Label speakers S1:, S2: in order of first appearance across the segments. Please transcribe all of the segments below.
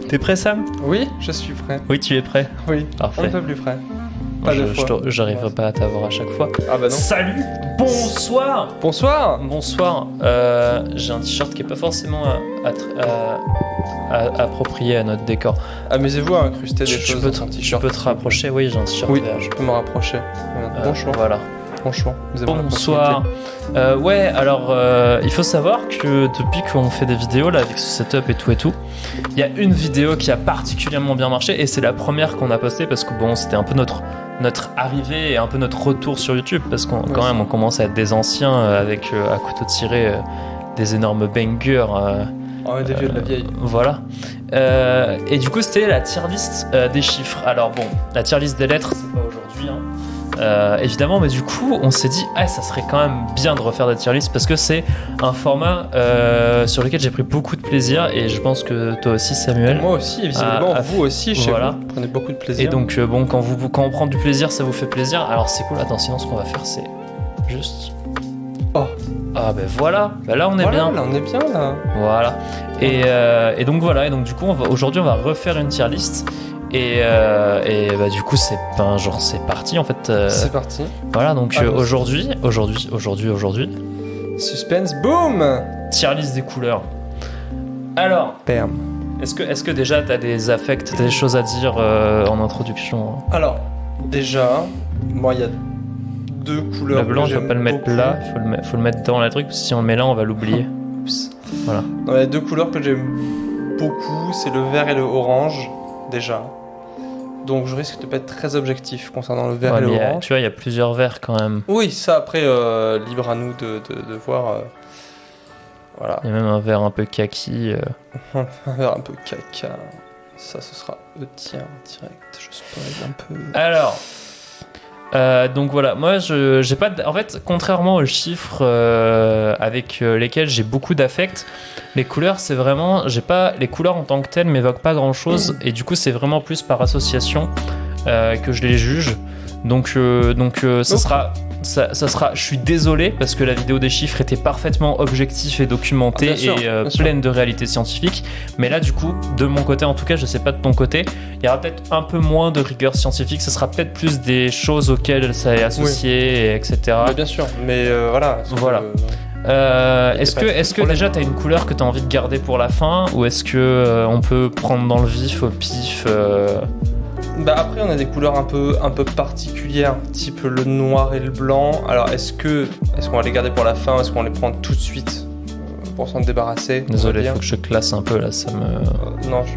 S1: T'es prêt, Sam?
S2: Oui, je suis prêt.
S1: Oui, tu es prêt.
S2: Oui,
S1: Parfait.
S2: un peu plus prêt. Pas deux fois.
S1: J'arriverai pas à t'avoir à chaque fois.
S2: Ah bah non.
S1: Salut. Bonsoir.
S2: Bonsoir.
S1: Bonsoir. J'ai un t-shirt qui est pas forcément approprié à notre décor.
S2: Amusez-vous à incruster des choses dans son
S1: Tu
S2: t-shirt.
S1: peux te rapprocher? Oui, j'ai un t-shirt
S2: Oui,
S1: vert.
S2: je peux me rapprocher. Bon choix.
S1: Voilà.
S2: Bon choix. Vous avez
S1: Bonsoir. Ouais, alors il faut savoir que depuis qu'on fait des vidéos là avec ce setup et tout, il y a une vidéo qui a particulièrement bien marché et c'est la première qu'on a postée parce que bon, c'était un peu notre arrivée et un peu notre retour sur YouTube parce qu'on quand même on commence à être des anciens avec à couteau tiré des énormes bangers.
S2: Des vieux de la vieille.
S1: Voilà. Et du coup, c'était la tier list des chiffres. Alors bon, la tier list des lettres, c'est pas aujourd'hui, hein. Évidemment, mais du coup, on s'est dit, ça serait quand même bien de refaire des tier list parce que c'est un format sur lequel j'ai pris beaucoup de plaisir et je pense que toi aussi, Samuel.
S2: Moi aussi, visiblement, vous aussi, chez
S1: voilà.
S2: vous, prenez beaucoup de plaisir.
S1: Et donc, bon, quand on prend du plaisir, ça vous fait plaisir. Alors, c'est cool. Attends, sinon, ce qu'on va faire, c'est juste.
S2: Oh.
S1: Ah ben voilà, là on est
S2: voilà,
S1: bien.
S2: Là on est bien là.
S1: Voilà. Et donc voilà, et donc du coup aujourd'hui on va refaire une tier list et bah du coup c'est parti en fait.
S2: C'est parti.
S1: Voilà donc aujourd'hui.
S2: Suspense, boom.
S1: Tier list des couleurs. Alors.
S2: Bam.
S1: Est-ce que déjà t'as des affects, t'as des choses à dire en introduction?
S2: Alors déjà, moi il y a deux couleurs.
S1: Le blanc, je vais pas le mettre là, faut le mettre dans la truc, parce que si on le met là, on va l'oublier. Oups. Voilà.
S2: Il y a deux couleurs que j'aime beaucoup, c'est le vert et le orange, déjà. Donc je risque de pas être très objectif concernant le vert et le orange.
S1: Tu vois, il y a plusieurs verts quand même.
S2: Oui, ça après, libre à nous de voir. Voilà.
S1: Il y a même un vert un peu kaki.
S2: Un vert un peu caca. Ça, ce sera le tien direct. Je spoil un peu.
S1: Alors. Donc voilà, moi j'ai pas en fait, contrairement aux chiffres avec lesquels j'ai beaucoup d'affect, les couleurs c'est vraiment, les couleurs en tant que telles m'évoquent pas grand chose et du coup c'est vraiment plus par association que je les juge. Donc ça sera, je suis désolé parce que la vidéo des chiffres était parfaitement objective et documentée et pleine de réalité scientifique, mais là du coup de mon côté en tout cas, je sais pas de ton côté, il y aura peut-être un peu moins de rigueur scientifique, ça sera peut-être plus des choses auxquelles ça est associé, et etc.
S2: Mais bien sûr, mais voilà.
S1: Est-ce que déjà t'as une couleur que t'as envie de garder pour la fin ou est-ce que on peut prendre dans le vif au pif
S2: Bah après on a des couleurs un peu particulières, type le noir et le blanc. Alors est-ce qu'on va les garder pour la fin, est-ce qu'on les prend tout de suite pour s'en débarrasser?
S1: Désolé, faut que je classe un peu là, ça me...
S2: non, je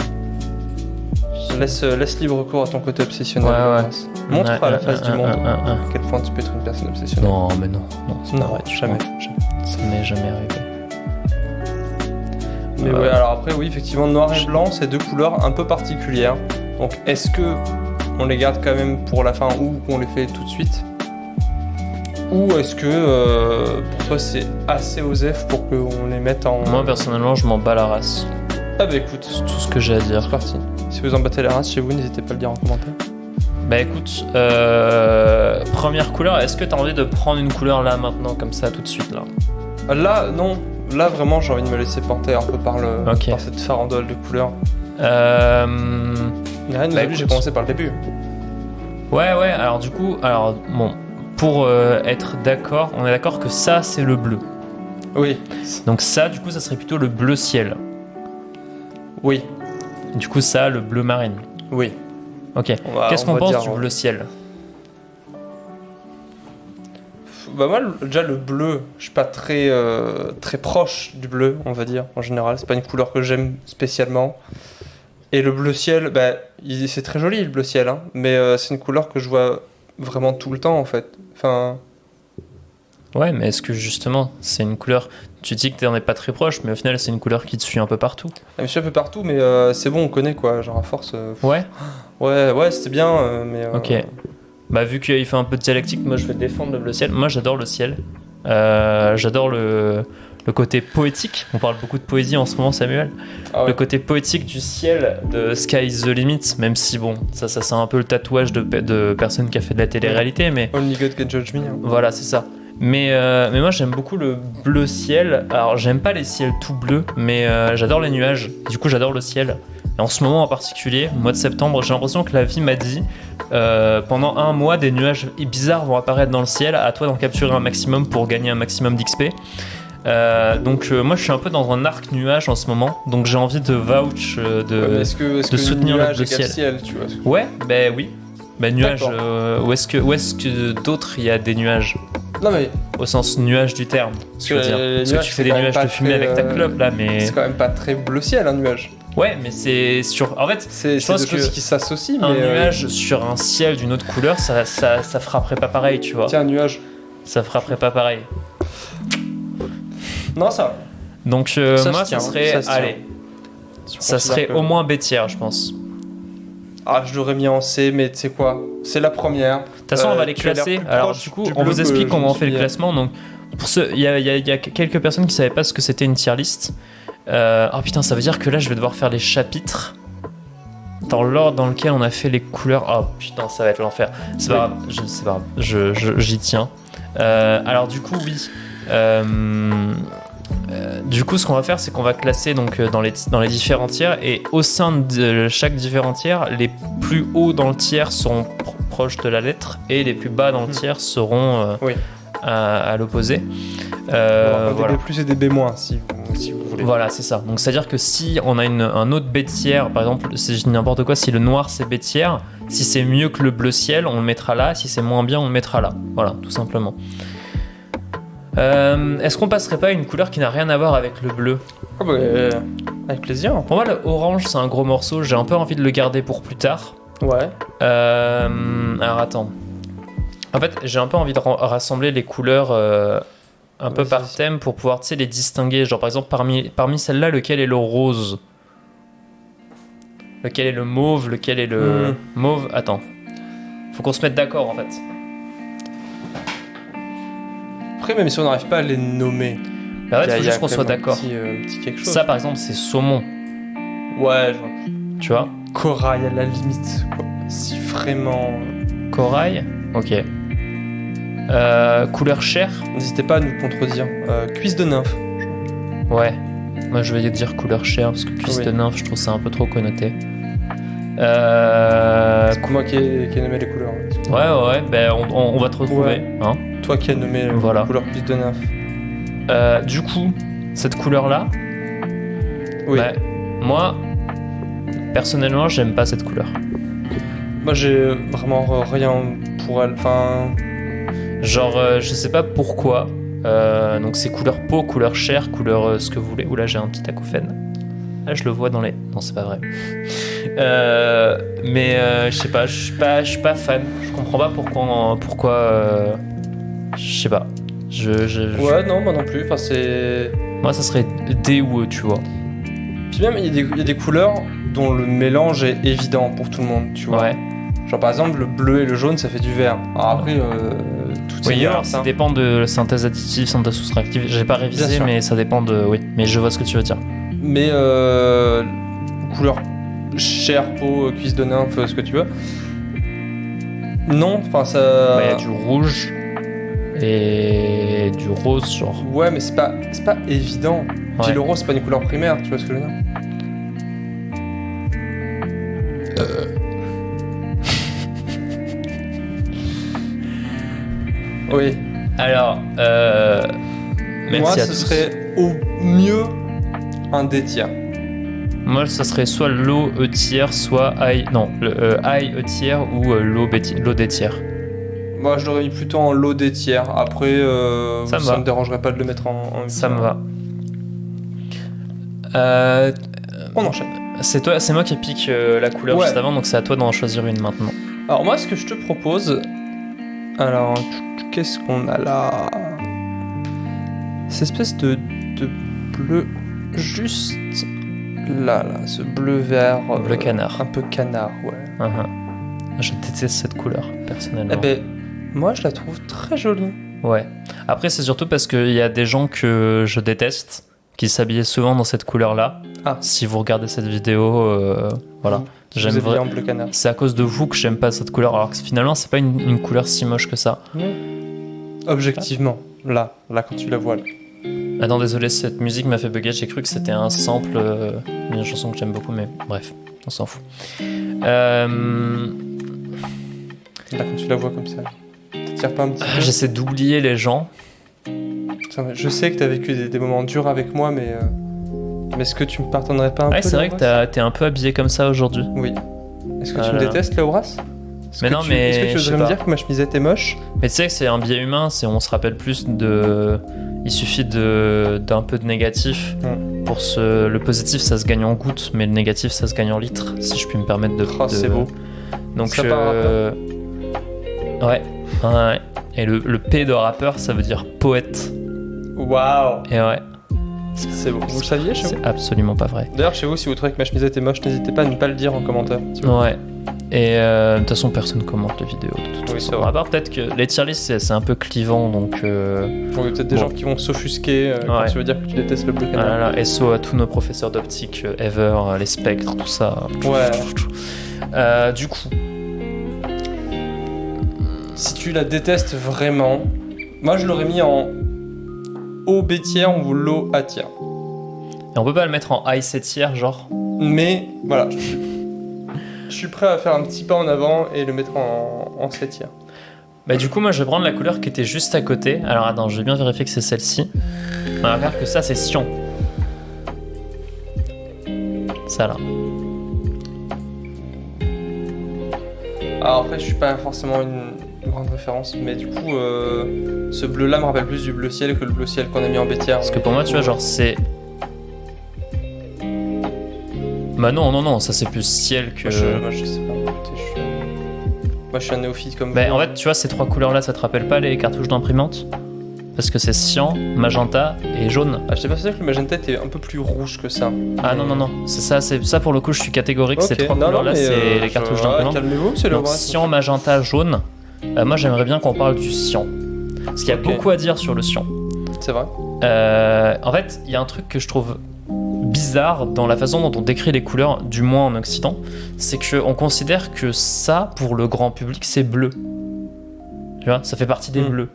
S2: laisse libre cours à ton côté obsessionnel.
S1: Ouais.
S2: Montre à la face du monde à quel point tu peux être une personne obsessionnelle.
S1: Non, mais non,
S2: jamais.
S1: Ça m'est jamais arrivé.
S2: Mais ouais, alors après oui, effectivement, noir et blanc, c'est deux couleurs un peu particulières. Donc est-ce que on les garde quand même pour la fin ou qu'on les fait tout de suite? Ou est-ce que pour toi c'est assez osef pour qu'on les mette en...
S1: Moi personnellement je m'en bats la race.
S2: Ah bah écoute,
S1: c'est tout ce que j'ai à dire.
S2: C'est parti. Si vous en battez la race chez vous, n'hésitez pas à le dire en commentaire.
S1: Bah écoute, première couleur, est-ce que t'as envie de prendre une couleur là maintenant comme ça tout de suite là?
S2: Là non, là vraiment j'ai envie de me laisser porter un peu par cette farandole de couleurs. Rien nous j'ai commencé par le début.
S1: Ouais, alors du coup, bon, pour être d'accord, on est d'accord que ça c'est le bleu.
S2: Oui.
S1: Donc ça, du coup, ça serait plutôt le bleu ciel.
S2: Oui.
S1: Du coup, ça, le bleu marine.
S2: Oui.
S1: Ok. Qu'est-ce qu'on pense du bleu ciel?
S2: Bah moi, déjà le bleu, je suis pas très proche du bleu, on va dire, en général. C'est pas une couleur que j'aime spécialement. Et le bleu ciel, c'est très joli le bleu ciel, hein, mais c'est une couleur que je vois vraiment tout le temps en fait. Enfin...
S1: Ouais, mais est-ce que justement c'est une couleur, tu dis que t'en es pas très proche, mais au final c'est une couleur qui te suit un peu partout?
S2: Elle me suit un peu partout, mais c'est bon, on connaît quoi, genre à force...
S1: Ouais,
S2: c'était bien, mais...
S1: Ok. Bah vu qu'il fait un peu de dialectique, moi je vais défendre le bleu ciel. Moi j'adore le ciel. J'adore le côté poétique. On parle beaucoup de poésie en ce moment, Samuel.
S2: Ah ouais.
S1: Le côté poétique du ciel de Sky is the Limit, même si bon, ça c'est un peu le tatouage de personne qui a fait de la télé-réalité, mais...
S2: Only God can judge me. Hein.
S1: Voilà, c'est ça. Mais moi j'aime beaucoup le bleu ciel. Alors j'aime pas les ciels tout bleus, mais j'adore les nuages. Du coup j'adore le ciel. Et en ce moment en particulier, mois de septembre, j'ai l'impression que la vie m'a dit pendant un mois des nuages bizarres vont apparaître dans le ciel. À toi d'en capturer un maximum pour gagner un maximum d'XP. Donc moi je suis un peu dans un arc nuage en ce moment. Donc j'ai envie de vouch
S2: est-ce que
S1: soutenir le bleu
S2: ciel, tu vois.
S1: Ouais, ben oui. Ben nuages. Où est-ce que d'autres il y a des nuages?
S2: Non mais
S1: au sens nuage du terme.
S2: parce
S1: Je veux dire. Parce que tu fais des nuages de fumée avec ta clope là, mais
S2: c'est quand même pas très bleu ciel un nuage.
S1: ouais, mais c'est sur. En fait,
S2: C'est
S1: je pense
S2: deux choses qui s'associent.
S1: un
S2: mais
S1: nuage sur un ciel d'une autre couleur, ça frapperait pas pareil, tu vois.
S2: tiens, un nuage.
S1: Ça frapperait pas pareil.
S2: Non, ça va.
S1: Donc
S2: Ça
S1: moi,
S2: se tient,
S1: ça serait,
S2: ça se tient.
S1: allez,
S2: Si on
S1: ça
S2: considère
S1: serait
S2: que-
S1: au moins B tiers, je pense. De
S2: Ah, je l'aurais mis en C, mais tu sais quoi? C'est la première. De
S1: toute façon, on va les
S2: tu as l'air
S1: classer.
S2: plus
S1: Alors
S2: proche
S1: du coup,
S2: du
S1: on
S2: bleu
S1: vous
S2: que
S1: explique
S2: je
S1: comment
S2: me
S1: on fait le
S2: suis dit.
S1: classement. Donc pour ceux, il y a quelques personnes qui savaient pas ce que c'était une tier list. Oh putain, ça veut dire que là, je vais devoir faire les chapitres dans l'ordre dans lequel on a fait les couleurs. Oh putain, ça va être l'enfer. C'est pas grave, c'est pas grave, j'y tiens. Alors du coup, oui. Du coup, ce qu'on va faire, c'est qu'on va classer donc dans les différents tiers, et au sein de chaque différent tiers, les plus hauts dans le tiers seront proches de la lettre, et les plus bas dans le tiers seront
S2: Oui.
S1: à l'opposé.
S2: On va
S1: Voilà.
S2: des B+, et des B-, si vous voulez.
S1: Voilà, c'est ça. Donc c'est-à-dire que si on a un autre B tiers, par exemple, si je dis n'importe quoi, si le noir c'est B tiers, si c'est mieux que le bleu ciel, on le mettra là. Si c'est moins bien, on le mettra là. Voilà, tout simplement. Est-ce qu'on passerait pas à une couleur qui n'a rien à voir avec le bleu?
S2: Ah bah, avec plaisir.
S1: Pour moi, le orange, c'est un gros morceau. J'ai un peu envie de le garder pour plus tard.
S2: Ouais.
S1: Alors attends. En fait, j'ai un peu envie de rassembler les couleurs un peu
S2: Vas-y.
S1: par thème pour pouvoir, tu sais, les distinguer. Genre par exemple, parmi celles-là, lequel est le rose? Lequel est le mauve? Lequel est le mauve? Attends. Faut qu'on se mette d'accord en fait.
S2: Après, même si on n'arrive pas à les nommer,
S1: Mais en fait,
S2: il y a
S1: faut juste qu'on
S2: quand
S1: soit
S2: même un
S1: d'accord.
S2: petit quelque chose.
S1: Ça, par exemple, c'est saumon.
S2: Ouais, genre
S1: Tu vois?
S2: corail à la limite. Quoi. Si vraiment.
S1: Corail. Ok. Couleur chair.
S2: N'hésitez pas à nous contredire. Cuisse de nymphe.
S1: Ouais. Moi, je vais dire couleur chair parce que cuisse
S2: Oui.
S1: de nymphe, je trouve ça un peu trop connoté.
S2: C'est moi qui ai nommé les couleurs.
S1: Ouais, ben on va te retrouver. Hein.
S2: Toi qui as nommé
S1: Voilà.
S2: la couleur cuisse de nymphe.
S1: Du coup, cette couleur-là,
S2: Oui.
S1: bah, moi, personnellement, j'aime pas cette couleur.
S2: Moi, j'ai vraiment rien pour elle. Enfin.
S1: Genre, je sais pas pourquoi. Donc, c'est couleur peau, couleur chair, couleur ce que vous voulez. Oula, j'ai un petit acouphène. Là, je le vois dans les. Non, c'est pas vrai. Mais je sais pas, je suis pas fan. Je comprends pas pourquoi. Je sais pas.
S2: Ouais, non, moi non plus. Enfin, c'est.
S1: Moi, ça serait D ou E, tu vois.
S2: Puis même, il y a des couleurs dont le mélange est évident pour tout le monde, tu vois.
S1: Ouais.
S2: Genre, par exemple, le bleu et le jaune, ça fait du vert. Alors après, tout est
S1: Oui, alors
S2: nuance,
S1: ça
S2: hein.
S1: dépend de la synthèse additive, synthèse soustractive. J'ai pas
S2: Bien
S1: révisé,
S2: sûr.
S1: mais ça dépend de. Oui, mais je vois ce que tu veux dire.
S2: Mais couleur chair, peau, cuisse de nymphe, ce que tu veux. Non, enfin ça.
S1: Il y a du rouge et du rose, genre.
S2: Ouais, mais c'est pas évident. Puis
S1: Ouais.
S2: le rose, c'est pas une couleur primaire, tu vois ce que je veux dire. Oui.
S1: Alors, merci
S2: Moi,
S1: à
S2: ce
S1: tous.
S2: serait au mieux un D tiers.
S1: Moi, ça serait soit low E tiers, soit high. Non, le high E tiers ou low D tiers.
S2: Moi, je l'aurais mis plutôt en low D tiers. Après,
S1: Ça me
S2: ça
S1: va.
S2: me dérangerait pas de le mettre en
S1: Ça me va.
S2: On enchaîne.
S1: C'est moi qui pique la couleur
S2: Ouais.
S1: juste avant, donc c'est à toi d'en choisir une maintenant.
S2: Alors moi, ce que je te propose... Alors, qu'est-ce qu'on a là? Cette espèce de bleu juste là, ce bleu vert...
S1: Bleu canard.
S2: Un peu canard, ouais.
S1: Je déteste cette couleur, personnellement.
S2: Eh ben, moi, je la trouve très jolie.
S1: Ouais. Après, c'est surtout parce qu'il y a des gens que je déteste qui s'habillaient souvent dans cette couleur-là.
S2: Ah.
S1: Si vous regardez cette vidéo, voilà.
S2: J'aime
S1: J'aime
S2: bien en bleu canard.
S1: C'est à cause de vous que j'aime pas cette couleur, alors que finalement, c'est pas une couleur si moche que ça.
S2: Objectivement, là, quand tu la vois là.
S1: Attends, désolé, cette musique m'a fait bugger. J'ai cru que c'était un sample d'une chanson que j'aime beaucoup, mais bref, on s'en fout.
S2: Là, quand tu la vois comme ça, t'attires pas un petit peu?
S1: J'essaie d'oublier les gens.
S2: Je sais que t'as vécu des moments durs avec moi, mais est-ce que tu me pardonnerais pas un peu?
S1: Ouais, c'est vrai que t'es un peu habillé comme ça aujourd'hui.
S2: Oui. Est-ce que tu me détestes, Léoras?
S1: Mais non, mais
S2: est-ce que tu voudrais me dire que ma chemisette est moche?
S1: Mais tu sais que c'est un biais humain, on se rappelle plus de... Il suffit d'un peu de négatif. Pour le positif, ça se gagne en gouttes, mais le négatif, ça se gagne en litres, si je puis me permettre de...
S2: c'est beau.
S1: Donc,
S2: ça part
S1: ouais. Et le P de rappeur, ça veut dire poète.
S2: Waouh.
S1: Et ouais.
S2: C'est beau. Vous le saviez chez vous?
S1: C'est absolument pas vrai.
S2: D'ailleurs, chez vous, si vous trouvez que ma chemisette est moche, n'hésitez pas à ne pas le dire en commentaire.
S1: Ouais. Et de toute façon, personne commente les vidéos. De toute façon. À part peut-être que les tier lists, c'est un peu clivant, donc. Il y
S2: a peut-être des gens qui vont s'offusquer quand tu veux dire que tu détestes le bleu canal.
S1: Voilà, SO à tous nos professeurs d'optique ever, les spectres, tout ça.
S2: Ouais.
S1: Du coup.
S2: Si tu la détestes vraiment, moi je l'aurais mis en haut B tiers ou low A tiers.
S1: Et on peut pas le mettre en high C tiers, genre?
S2: Mais voilà, je suis prêt à faire un petit pas en avant et le mettre en C tiers.
S1: Bah du coup moi je vais prendre la couleur qui était juste à côté. Alors attends, je vais bien vérifier que c'est celle-ci. On va voir que ça c'est cyan. Ça là.
S2: Alors après je suis pas forcément une grande référence, mais du coup ce bleu là me rappelle plus du bleu ciel que le bleu ciel qu'on a mis en B tiers.
S1: Parce que pour moi tu vois genre c'est... Bah non, ça c'est plus ciel que...
S2: Moi je sais pas, moi je suis un néophyte comme vous.
S1: En fait tu vois ces trois couleurs là ça te rappelle pas les cartouches d'imprimante? Parce que c'est cyan, magenta et jaune.
S2: Ah, j'étais persuadé que le magenta était un peu plus rouge que ça.
S1: Ah non, c'est ça pour le coup je suis catégorique, ces trois couleurs là c'est les cartouches d'imprimante.
S2: Calmez-vous, c'est le
S1: donc cyan, magenta, jaune. Moi j'aimerais bien qu'on parle du cyan. Parce qu'il y a beaucoup à dire sur le cyan.
S2: C'est vrai.
S1: En fait il y a un truc que je trouve bizarre dans la façon dont on décrit les couleurs, du moins en Occident, c'est qu'on considère que ça, pour le grand public, c'est bleu. Tu vois, ça fait partie des bleus.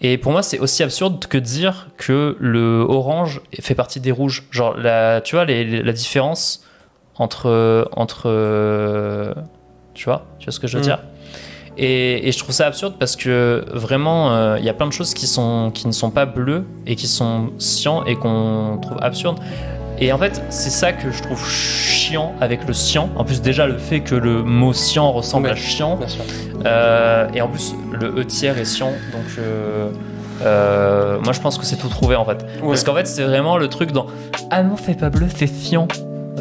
S1: Et pour moi, c'est aussi absurde que de dire que le orange fait partie des rouges. Genre, tu vois, la différence entre tu vois ce que je veux dire? Et je trouve ça absurde parce que vraiment, il y a plein de choses qui ne sont pas bleues et qui sont cyans et qu'on trouve absurdes. Et en fait, c'est ça que je trouve chiant avec le cyan. En plus, déjà, le fait que le mot cyan ressemble à chiant.
S2: Bien sûr.
S1: Et en plus, le E tiers est cyan. Donc, moi, je pense que c'est tout trouvé en fait. Ouais. Parce qu'en fait, c'est vraiment le truc dans ah non, c'est pas bleu, c'est cyan.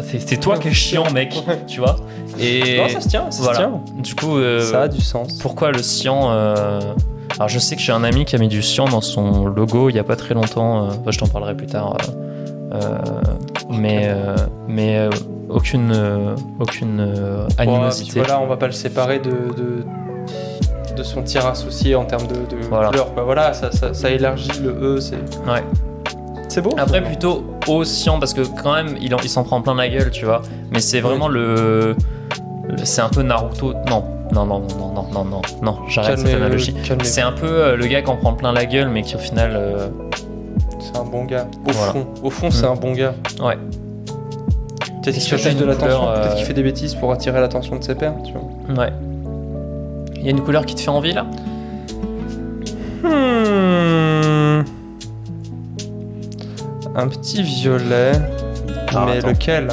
S1: C'est toi qui es chiant, mec. Tu vois. Et
S2: non, ça se tient. Ça se tient.
S1: Du coup,
S2: ça a du sens.
S1: Pourquoi le cyan Alors, je sais que j'ai un ami qui a mis du cyan dans son logo il y a pas très longtemps. Je t'en parlerai plus tard. Mais aucune animosité.
S2: Puis voilà, on va pas le séparer de son tiers associé en termes de couleur. Bah voilà, ça élargit le E. C'est beau.
S1: Après plutôt au cyan parce que quand même il s'en prend plein la gueule, tu vois. Mais c'est vraiment c'est un peu Naruto. Non, j'arrête cette analogie. C'est un peu le gars qui en prend plein la gueule, mais qui au final.
S2: C'est un bon gars. Au fond, c'est un bon gars.
S1: Ouais.
S2: Peut-être qu'il cherche de l'attention. Peut-être qu'il fait des bêtises pour attirer l'attention de ses pairs, tu vois.
S1: Ouais. Il y a une couleur qui te fait envie là?
S2: Un petit violet. Mais attends. Lequel?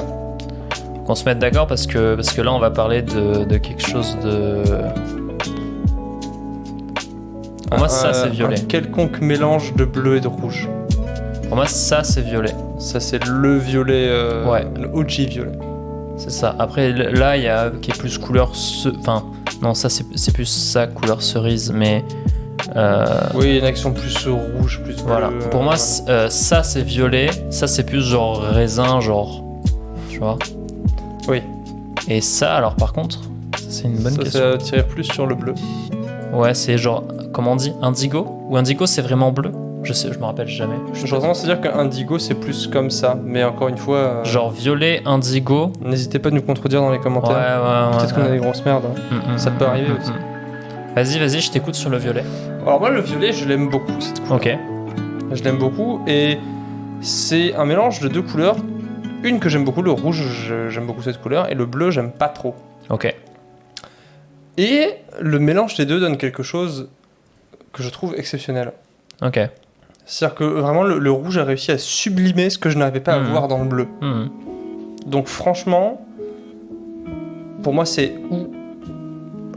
S1: Qu'on se mette d'accord parce que là on va parler de quelque chose de... Pour moi ça c'est violet.
S2: Un quelconque mélange de bleu et de rouge.
S1: Pour moi ça c'est violet.
S2: Ça c'est le violet, le OG violet.
S1: C'est ça. Après là il y a qui est plus couleur... Enfin non ça c'est plus ça couleur cerise mais...
S2: Oui, il y en a qui sont plus rouge, plus bleu.
S1: Voilà. Pour moi ça c'est violet, ça c'est plus genre raisin, genre... Tu vois?
S2: Oui.
S1: Et ça alors par contre, c'est une bonne question.
S2: Ça tirait plus sur le bleu.
S1: Ouais, c'est genre, comment on dit, indigo? Ou indigo c'est vraiment bleu? Je me rappelle jamais.
S2: J'aurais tendance à dire qu'indigo c'est plus comme ça, mais encore une fois...
S1: Genre violet, indigo...
S2: N'hésitez pas à nous contredire dans les commentaires.
S1: Ouais,
S2: peut-être qu'on a des grosses merdes. Ça peut arriver aussi.
S1: Vas-y, je t'écoute sur le violet.
S2: Alors moi, le violet, je l'aime beaucoup, cette couleur.
S1: Ok.
S2: Je l'aime beaucoup et c'est un mélange de deux couleurs. Une que j'aime beaucoup, le rouge, j'aime beaucoup cette couleur, et le bleu, j'aime pas trop.
S1: Ok.
S2: Et le mélange des deux donne quelque chose que je trouve exceptionnel.
S1: Ok.
S2: C'est-à-dire que vraiment, le rouge a réussi à sublimer ce que je n'arrivais pas à voir dans le bleu. Donc franchement, pour moi, c'est ou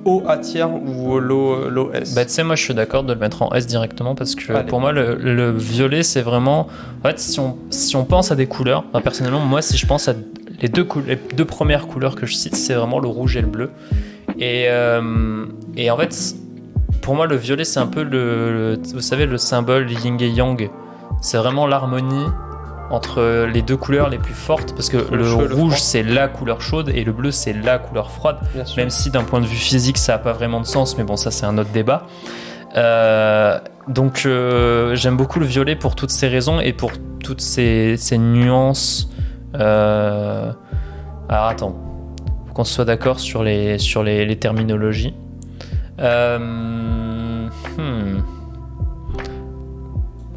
S2: O A tiers ou low S.
S1: Bah tu sais, moi je suis d'accord de le mettre en S directement parce que
S2: Allez.
S1: pour moi le violet c'est vraiment... En fait si on pense à des couleurs, enfin, personnellement moi si je pense à les deux premières couleurs que je cite, c'est vraiment le rouge et le bleu. Et en fait pour moi le violet c'est un peu vous savez le symbole yin et yang. C'est vraiment l'harmonie entre les deux couleurs les plus fortes parce que le rouge c'est la couleur chaude et le bleu c'est la couleur froide, même si d'un point de vue physique ça n'a pas vraiment de sens, mais bon ça c'est un autre débat. Donc j'aime beaucoup le violet pour toutes ces raisons et pour toutes ces nuances. Alors attends, faut qu'on soit d'accord sur les terminologies. Moi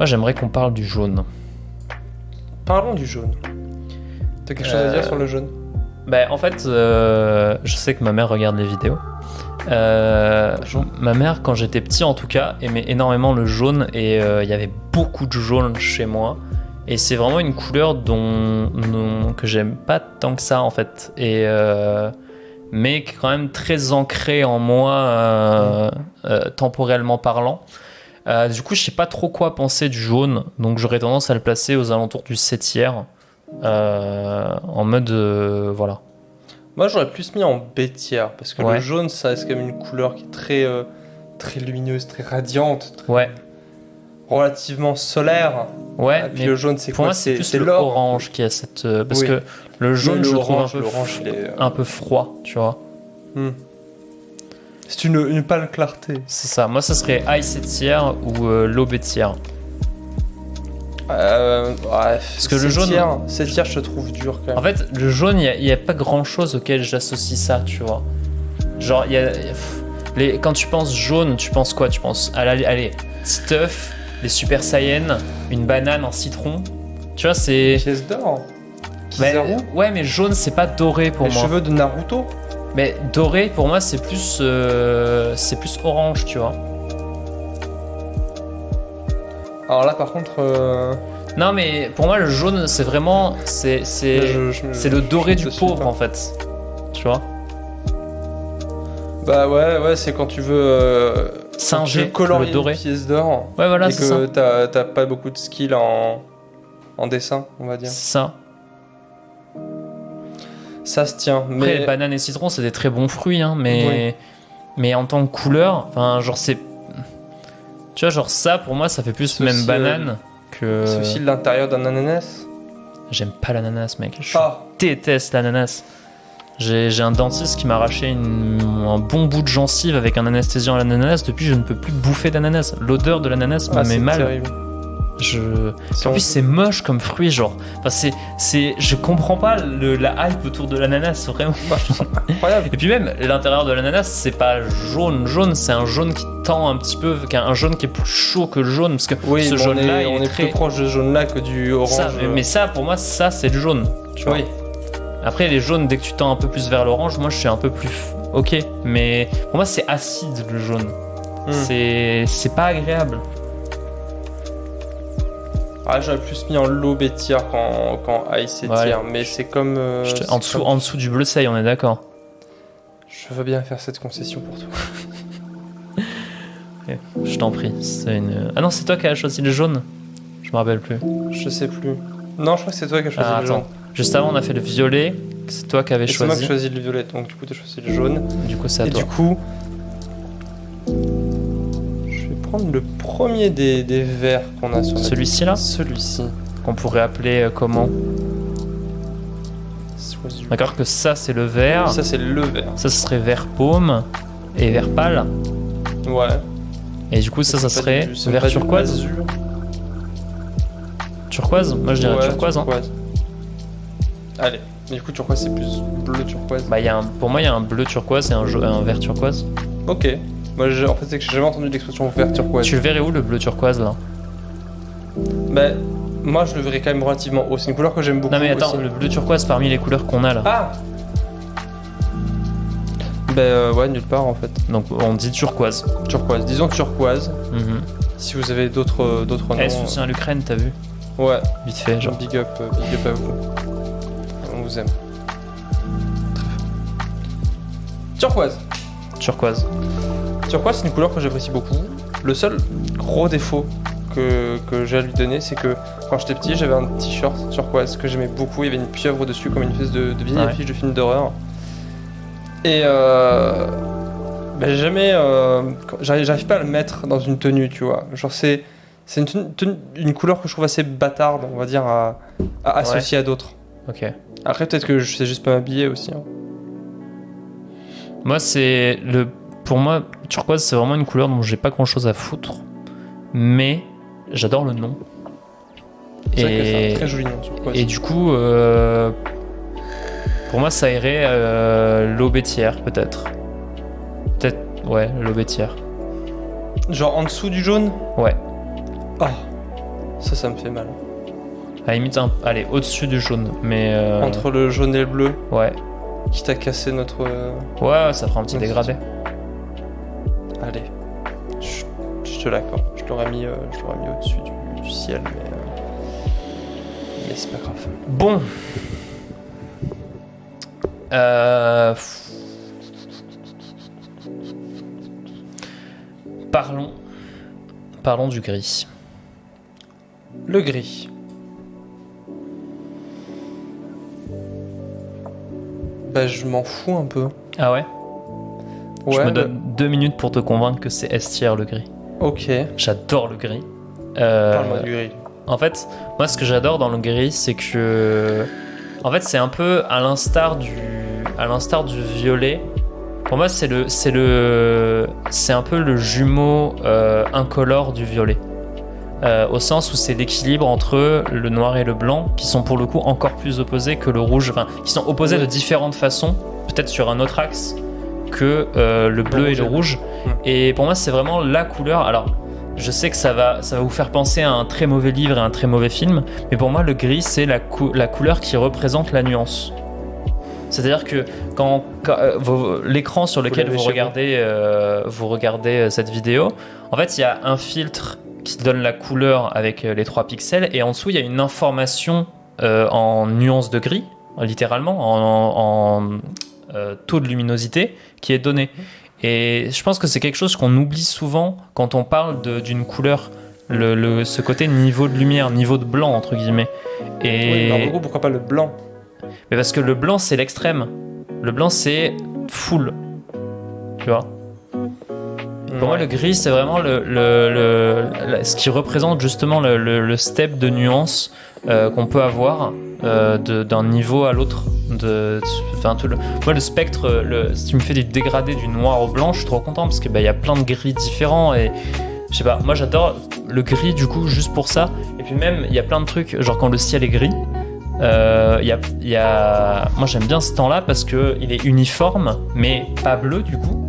S1: j'aimerais qu'on parle du jaune.
S2: Parlons du jaune. T'as quelque chose à dire sur le jaune?
S1: Bah, en fait, je sais que ma mère regarde les vidéos. Ma mère, quand j'étais petit en tout cas, aimait énormément le jaune et il y avait beaucoup de jaune chez moi. Et c'est vraiment une couleur que j'aime pas tant que ça en fait. Mais qui est quand même très ancrée en moi temporellement parlant. Du coup, je sais pas trop quoi penser du jaune, donc j'aurais tendance à le placer aux alentours du 7e, en mode voilà.
S2: Moi, j'aurais plus mis en B tiers parce que le jaune, ça reste quand même une couleur qui est très lumineuse, très radiante, relativement solaire.
S1: Ouais.
S2: Et puis le jaune, c'est
S1: pour
S2: quoi?
S1: moi, c'est plus l'orange qui a cette parce que le jaune, je trouve un peu froid, tu vois.
S2: C'est une pâle clarté.
S1: C'est ça. Moi, ça serait high 7e ou low B tiers.
S2: Parce
S1: que le jaune...
S2: 7 je te trouve dur quand même.
S1: En fait, le jaune, il n'y a pas grand-chose auquel j'associe ça, tu vois. Genre, quand tu penses jaune, tu penses quoi? Tu penses, allez, Titeuf, les Super Saiyan, une banane en citron. Tu vois, c'est...
S2: Pièce d'or.
S1: Ouais, mais jaune, c'est pas doré pour moi.
S2: Les cheveux de Naruto.
S1: Mais doré, pour moi, c'est plus orange, tu vois.
S2: Alors là, par contre...
S1: Non, mais pour moi, le jaune, c'est vraiment... C'est le doré du pauvre, en fait. Tu vois.
S2: Bah ouais, c'est quand tu veux...
S1: singer
S2: colorier
S1: le doré.
S2: Une pièce d'or.
S1: Ouais, voilà,
S2: et
S1: c'est ça.
S2: Et que t'as pas beaucoup de skill en dessin, on va dire.
S1: C'est ça.
S2: Ça se tient.
S1: Après, banane et citron, c'est des très bons fruits, hein, mais en tant que couleur, enfin, genre, c'est. Tu vois, genre, ça, pour moi, ça fait plus même banane que.
S2: C'est aussi l'intérieur d'un ananas.
S1: J'aime pas l'ananas, mec. Je déteste l'ananas. J'ai un dentiste qui m'a arraché un bon bout de gencive avec un anesthésiant à l'ananas. Depuis, je ne peux plus bouffer d'ananas. L'odeur de l'ananas me met mal.
S2: Terrible.
S1: En plus, c'est moche comme fruit, genre. Enfin, je comprends pas la hype autour de l'ananas, vraiment.
S2: Incroyable.
S1: Et puis même, l'intérieur de l'ananas, c'est pas jaune, c'est un jaune qui tend un petit peu, un jaune qui est plus chaud que le jaune, parce que ce jaune-là,
S2: on est plus proche de ce jaune-là que du orange.
S1: Mais ça, pour moi, ça, c'est le jaune. Tu vois.
S2: Oui.
S1: Après, les jaunes, dès que tu tends un peu plus vers l'orange, moi, je suis un peu plus... Ok, mais pour moi, c'est acide, le jaune. C'est pas agréable.
S2: Ah, j'aurais plus mis en low B tiers quand high C tiers, mais c'est comme...
S1: en dessous du bleu seuil, on est d'accord.
S2: Je veux bien faire cette concession pour toi.
S1: Okay, je t'en prie. Ah non, c'est toi qui as choisi le jaune? Je me rappelle plus.
S2: Je sais plus. Non, je crois que c'est toi qui as choisi le jaune.
S1: Juste avant, on a fait le violet. C'est toi qui avais choisi.
S2: C'est moi qui ai choisi le violet, donc du coup, tu as choisi le jaune.
S1: Du coup, c'est à toi.
S2: Et du coup... prendre le premier des verts qu'on a sur
S1: celui-ci là.
S2: Celui-ci.
S1: Qu'on pourrait appeler comment? D'accord que ça c'est le vert.
S2: Ça c'est le vert.
S1: Ça ce serait vert paume et vert pâle.
S2: Ouais.
S1: Et du coup ça serait vert turquoise. Turquoise? Moi je dirais turquoise.
S2: Turquoise. Allez. Mais du coup turquoise c'est plus bleu turquoise.
S1: Bah pour moi il y a un bleu turquoise et un vert turquoise.
S2: Ok. Moi, en fait, c'est que j'ai jamais entendu l'expression vert turquoise.
S1: Tu le verrais où le bleu turquoise là?
S2: Bah, moi, je le verrais quand même relativement haut. C'est une couleur que j'aime beaucoup.
S1: Non mais attends,
S2: aussi.
S1: le bleu turquoise parmi les couleurs qu'on a là.
S2: Ah. Bah, ouais, nulle part en fait.
S1: Donc on dit turquoise.
S2: Turquoise. Disons turquoise.
S1: Mhm.
S2: Si vous avez d'autres noms.
S1: Eh, soutien à l'Ukraine, t'as vu?
S2: Ouais.
S1: Vite fait, genre.
S2: Big up à vous. On vous aime. Très fort. Turquoise.
S1: Turquoise.
S2: Turquoise, c'est une couleur que j'apprécie beaucoup. Le seul gros défaut que j'ai à lui donner, c'est que quand j'étais petit, j'avais un t-shirt turquoise que j'aimais beaucoup. Il y avait une pieuvre dessus, comme une espèce de vieille affiche de film d'horreur. Et j'ai jamais. J'arrive pas à le mettre dans une tenue, tu vois. Genre, c'est une couleur que je trouve assez bâtarde, on va dire, à associer à d'autres.
S1: Ok.
S2: Après, peut-être que je sais juste pas m'habiller aussi. Hein.
S1: Moi, pour moi, turquoise, c'est vraiment une couleur dont j'ai pas grand chose à foutre. Mais j'adore le nom.
S2: C'est vrai que c'est un très joli nom, turquoise.
S1: Et du coup, pour moi, ça irait l'aubetière, peut-être. Peut-être, ouais, l'aubetière.
S2: Genre en dessous du jaune?
S1: Ouais.
S2: Ah, ça me fait mal.
S1: À la limite, allez, au-dessus du jaune. Mais.
S2: Entre le jaune et le bleu,
S1: Ouais.
S2: qui t'a cassé notre.
S1: Ouais, ça fera un petit
S2: Merci.
S1: dégradé.
S2: Allez, je te l'accorde. Je l'aurais mis au-dessus du ciel, mais c'est pas grave.
S1: Bon. Parlons du gris.
S2: Le gris. Bah, je m'en fous un peu.
S1: Ah ouais?
S2: Ouais,
S1: Je me donne 2 minutes pour te convaincre que c'est S tier le gris.
S2: Ok.
S1: J'adore le gris.
S2: Parle-moi du gris.
S1: En fait, moi ce que j'adore dans le gris, c'est que en fait, c'est un peu à l'instar du violet. Pour moi, c'est un peu le jumeau incolore du violet. Au sens où c'est l'équilibre entre le noir et le blanc, qui sont pour le coup encore plus opposés que le rouge, enfin, qui sont opposés de différentes façons, peut-être sur un autre axe que le bleu et le rouge. Et pour moi, c'est vraiment la couleur. Alors, je sais que ça va vous faire penser à un très mauvais livre et un très mauvais film, mais pour moi, le gris, c'est la couleur qui représente la nuance. C'est-à-dire que quand l'écran sur lequel vous regardez cette vidéo, en fait, il y a un filtre qui donne la couleur avec les 3 pixels, et en dessous, il y a une information en nuance de gris, littéralement, en taux de luminosité, qui est donnée. Et je pense que c'est quelque chose qu'on oublie souvent quand on parle d'une couleur, ce côté niveau de lumière, niveau de blanc, entre guillemets. Et...
S2: Oui, en gros, pourquoi pas le blanc?
S1: Mais parce que le blanc, c'est l'extrême. Le blanc, c'est full. Tu vois? Pour moi, le gris, c'est vraiment ce qui représente justement le step de nuance qu'on peut avoir d'un niveau à l'autre. Moi, le spectre, si tu me fais du dégradé du noir au blanc, je suis trop content parce que y a plein de gris différents et je sais pas. Moi, j'adore le gris du coup juste pour ça. Et puis même, il y a plein de trucs, genre quand le ciel est gris. Moi j'aime bien ce temps-là parce que il est uniforme mais pas bleu du coup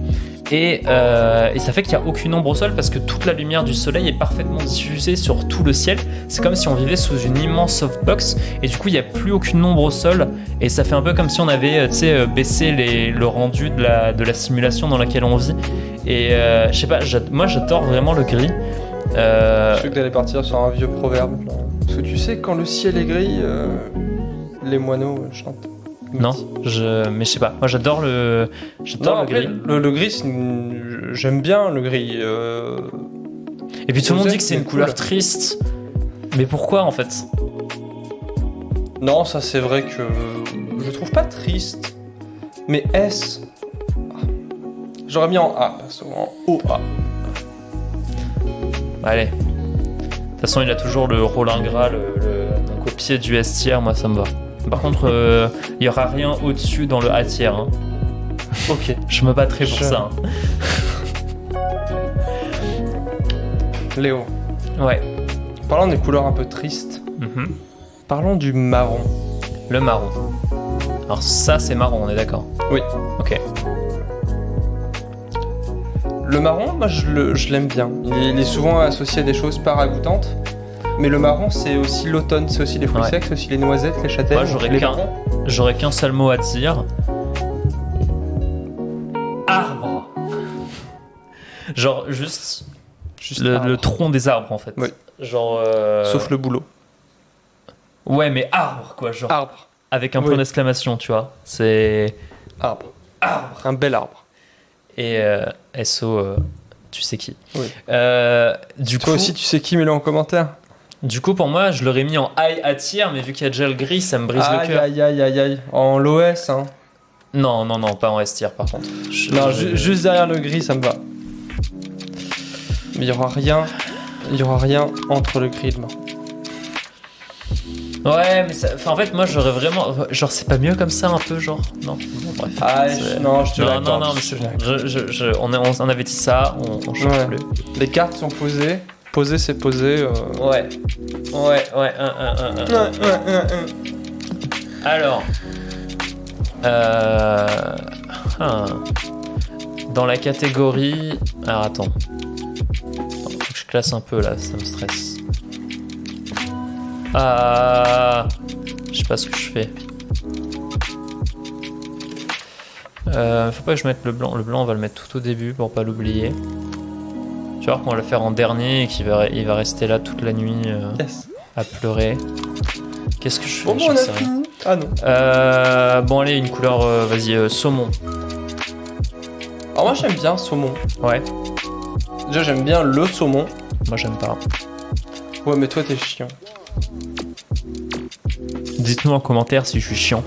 S1: et ça fait qu'il n'y a aucune ombre au sol parce que toute la lumière du soleil est parfaitement diffusée sur tout le ciel. C'est comme si on vivait sous une immense softbox et du coup il n'y a plus aucune ombre au sol et ça fait un peu comme si on avait baissé le rendu de la simulation dans laquelle on vit et je sais pas, moi j'adore vraiment le gris.
S2: Je sais que t'allais partir sur un vieux proverbe genre. Parce que tu sais, quand le ciel est gris, les moineaux chantent.
S1: Non, mais je sais pas. Moi, j'adore le gris.
S2: Le gris, j'aime bien le gris.
S1: Et puis tout le monde dit que c'est une
S2: cool.
S1: couleur triste. Mais pourquoi en fait?
S2: Non, ça c'est vrai que je trouve pas triste. Mais S, j'aurais mis en A, parce en OA.
S1: Allez. De toute façon, il a toujours le rôle ingrat, donc au pied du S tier, moi ça me va. Par contre, il y aura rien au-dessus dans le A tier. Hein.
S2: Ok.
S1: Je me battrai pour ça. Hein.
S2: Léo.
S1: Ouais.
S2: Parlons des couleurs un peu tristes. Parlons du marron.
S1: Le marron. Alors ça, c'est marron, on est d'accord?
S2: Oui.
S1: Ok.
S2: Le marron, moi je l'aime bien. Il est souvent associé à des choses pas ragoûtantes. Mais le marron, c'est aussi l'automne, c'est aussi les fruits secs, c'est aussi les noisettes, les châtaignes.
S1: Moi, j'aurais qu'un seul mot à dire. Arbre. Genre juste le tronc des arbres en fait.
S2: Oui.
S1: Genre.
S2: Sauf le boulot.
S1: Ouais, mais arbre quoi, genre.
S2: Arbre.
S1: Avec un point d'exclamation, tu vois. C'est.
S2: Arbre. Un bel arbre.
S1: Et SO, tu sais qui.
S2: Oui.
S1: Du
S2: Toi
S1: coup,
S2: aussi, tu sais qui, mets-le en commentaire.
S1: Du coup, pour moi, je l'aurais mis en high à tier, mais vu qu'il y a déjà le gris, ça me brise le cœur.
S2: Aïe. En l'OS, hein.
S1: Non, pas en S tier par contre.
S2: Juste derrière le gris, ça me va. Mais il y aura rien entre le gris et le marron.
S1: Ouais, mais en fait, moi, j'aurais vraiment. Genre, c'est pas mieux comme ça, un peu, genre. Non, bon, bref.
S2: Non, je te l'accorde.
S1: Non, mais c'est bon. On avait dit ça, on change plus.
S2: Les cartes sont posées. Poser, c'est poser.
S1: Ouais. Alors. Dans la catégorie. Alors, attends. Faut que je classe un peu là, ça me stresse. Je sais pas ce que je fais. Faut pas que je mette le blanc. Le blanc, on va le mettre tout au début pour pas l'oublier. Tu vois qu'on va le faire en dernier et qu'il va rester là toute la nuit à pleurer. Qu'est-ce que je fais?
S2: Bon, on a fini. Ah non.
S1: Bon, allez, une couleur, vas-y, saumon.
S2: Alors, moi, j'aime bien saumon.
S1: Ouais.
S2: Déjà, j'aime bien le saumon.
S1: Moi, j'aime pas.
S2: Ouais, mais toi, t'es chiant.
S1: Dites-nous en commentaire si je suis chiant.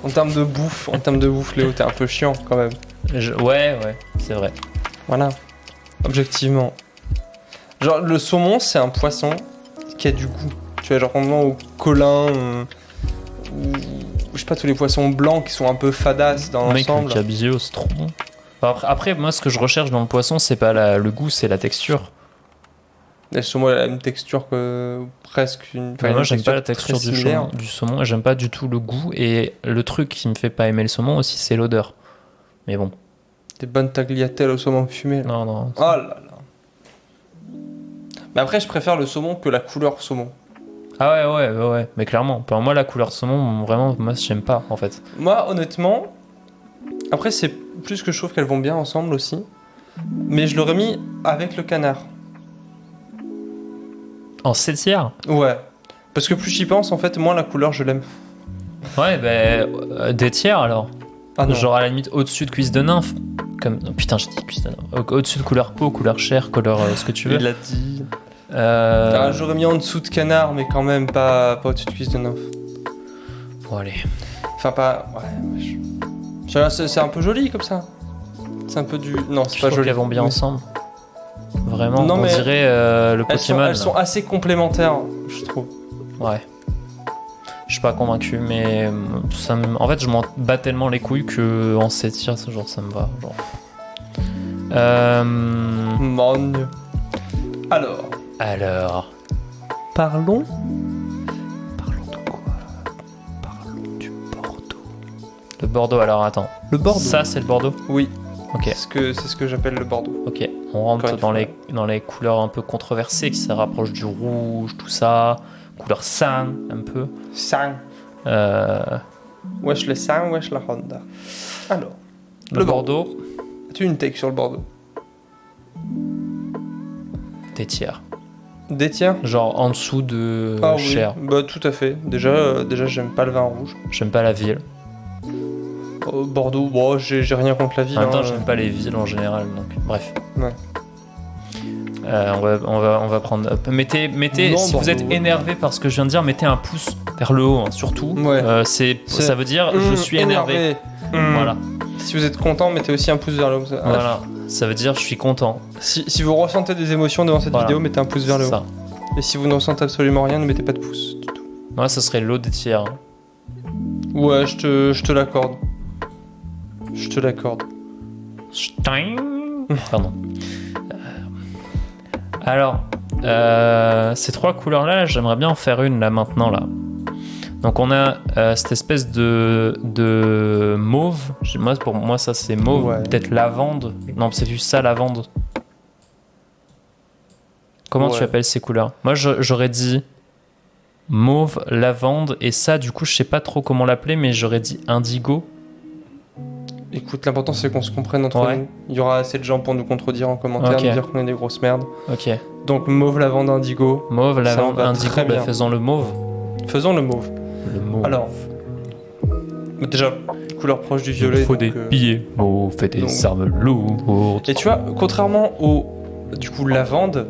S2: En termes de bouffe, Léo, t'es un peu chiant quand même.
S1: Ouais, c'est vrai.
S2: Voilà. Objectivement. Genre, le saumon, c'est un poisson qui a du goût. Tu vois, genre, contrairement au colin, ou je sais pas, tous les poissons blancs qui sont un peu fadasses dans l'ensemble.
S1: Mec, le cabillaud, c'est trop bon. Après, moi, ce que je recherche dans le poisson, c'est pas le goût, c'est la texture.
S2: Le saumon a la même texture que presque une.
S1: Moi, j'aime pas la texture du saumon et j'aime pas du tout le goût. Et le truc qui me fait pas aimer le saumon aussi, c'est l'odeur. Mais bon.
S2: Des bonnes tagliatelles au saumon fumé. Là.
S1: Non.
S2: Oh là là. Mais après, je préfère le saumon que la couleur saumon.
S1: Ah ouais. Mais clairement, pour moi, la couleur saumon, vraiment, moi, j'aime pas en fait.
S2: Moi, honnêtement, après, c'est plus que je trouve qu'elles vont bien ensemble aussi. Mais je l'aurais mis avec le canard.
S1: En 7e?
S2: Ouais. Parce que plus j'y pense, en fait, moins la couleur, je l'aime.
S1: Ouais, des tiers alors.
S2: Ah non.
S1: Genre à la limite au-dessus de cuisse de nymphe. Comme... Putain, j'ai dit cuisse de nymphe. Au-dessus de couleur peau, couleur chair, couleur ce que tu veux.
S2: Il l'a dit. J'aurais mis en dessous de canard, mais quand même pas au-dessus de cuisse de nymphe.
S1: Bon, allez.
S2: Enfin, pas. Ouais. C'est un peu joli comme ça. C'est un peu du. Non, c'est pas joli.
S1: Qu'elles vont bien ensemble. Vraiment,
S2: non,
S1: on dirait le Pokémon.
S2: Elles sont assez complémentaires, je trouve.
S1: Ouais. Je suis pas convaincu, mais en fait, je m'en bats tellement les couilles que en 7 tiers, genre, ça me va. Genre.
S2: Mon Dieu.
S1: Alors.
S2: Parlons
S1: de quoi? Parlons du Bordeaux. Le Bordeaux, alors attends.
S2: Le Bordeaux.
S1: Ça, c'est le Bordeaux?
S2: Oui.
S1: Ok.
S2: C'est ce que j'appelle le Bordeaux.
S1: Ok. On rentre dans les couleurs un peu controversées qui se rapprochent du rouge, tout ça. Couleur sang, un peu.
S2: Sang. Wesh le sang, wesh la Honda. Alors.
S1: Le Bordeaux.
S2: As-tu une take sur le Bordeaux?
S1: Des tiers.
S2: Des tiers?
S1: Genre en dessous de cher.
S2: Oui. Bah tout à fait. Déjà j'aime pas le vin rouge.
S1: J'aime pas la ville.
S2: Bordeaux, bon, j'ai rien contre la ville.
S1: En même temps, j'aime pas les villes en général, donc bref.
S2: Ouais.
S1: On va prendre. Mettez
S2: non,
S1: si
S2: Bordeaux,
S1: vous êtes énervé par ce que je viens de dire, mettez un pouce vers le haut, hein, surtout.
S2: Ouais.
S1: Ça veut dire je suis énervé. Voilà.
S2: Si vous êtes content, mettez aussi un pouce vers le haut.
S1: Voilà. Ça veut dire je suis content.
S2: Si vous ressentez des émotions devant cette vidéo, mettez un pouce vers le haut.
S1: Ça.
S2: Et si vous ne ressentez absolument rien, ne mettez pas de pouce du tout.
S1: Moi, ça serait l'eau des tiers. Hein.
S2: Ouais, je te l'accorde. Je te l'accorde.
S1: Pardon. Alors, ces trois couleurs-là, j'aimerais bien en faire une là maintenant là. Donc on a cette espèce de mauve. Pour moi, ça c'est mauve.
S2: Ouais.
S1: Peut-être lavande. Non, c'est juste ça, lavande. Comment tu
S2: Ouais.
S1: appelles ces couleurs? Moi, j'aurais dit mauve, lavande. Et ça, du coup, je sais pas trop comment l'appeler, mais j'aurais dit indigo.
S2: Écoute, l'important c'est qu'on se comprenne entre
S1: Ouais.
S2: nous. Il y aura assez de gens pour nous contredire en commentaire,
S1: Ok.
S2: nous dire qu'on est des grosses merdes.
S1: Ok.
S2: Donc mauve, lavande, indigo.
S1: Mauve,
S2: Ça
S1: lavande,
S2: me va
S1: indigo.
S2: très bien.
S1: Faisons le mauve.
S2: Faisons le mauve.
S1: Le mauve.
S2: Alors, déjà, couleur proche du violet.
S1: Il faut
S2: donc,
S1: des billets mauves et des
S2: donc-
S1: armes lourdes.
S2: Et tu vois, contrairement au du coup lavande,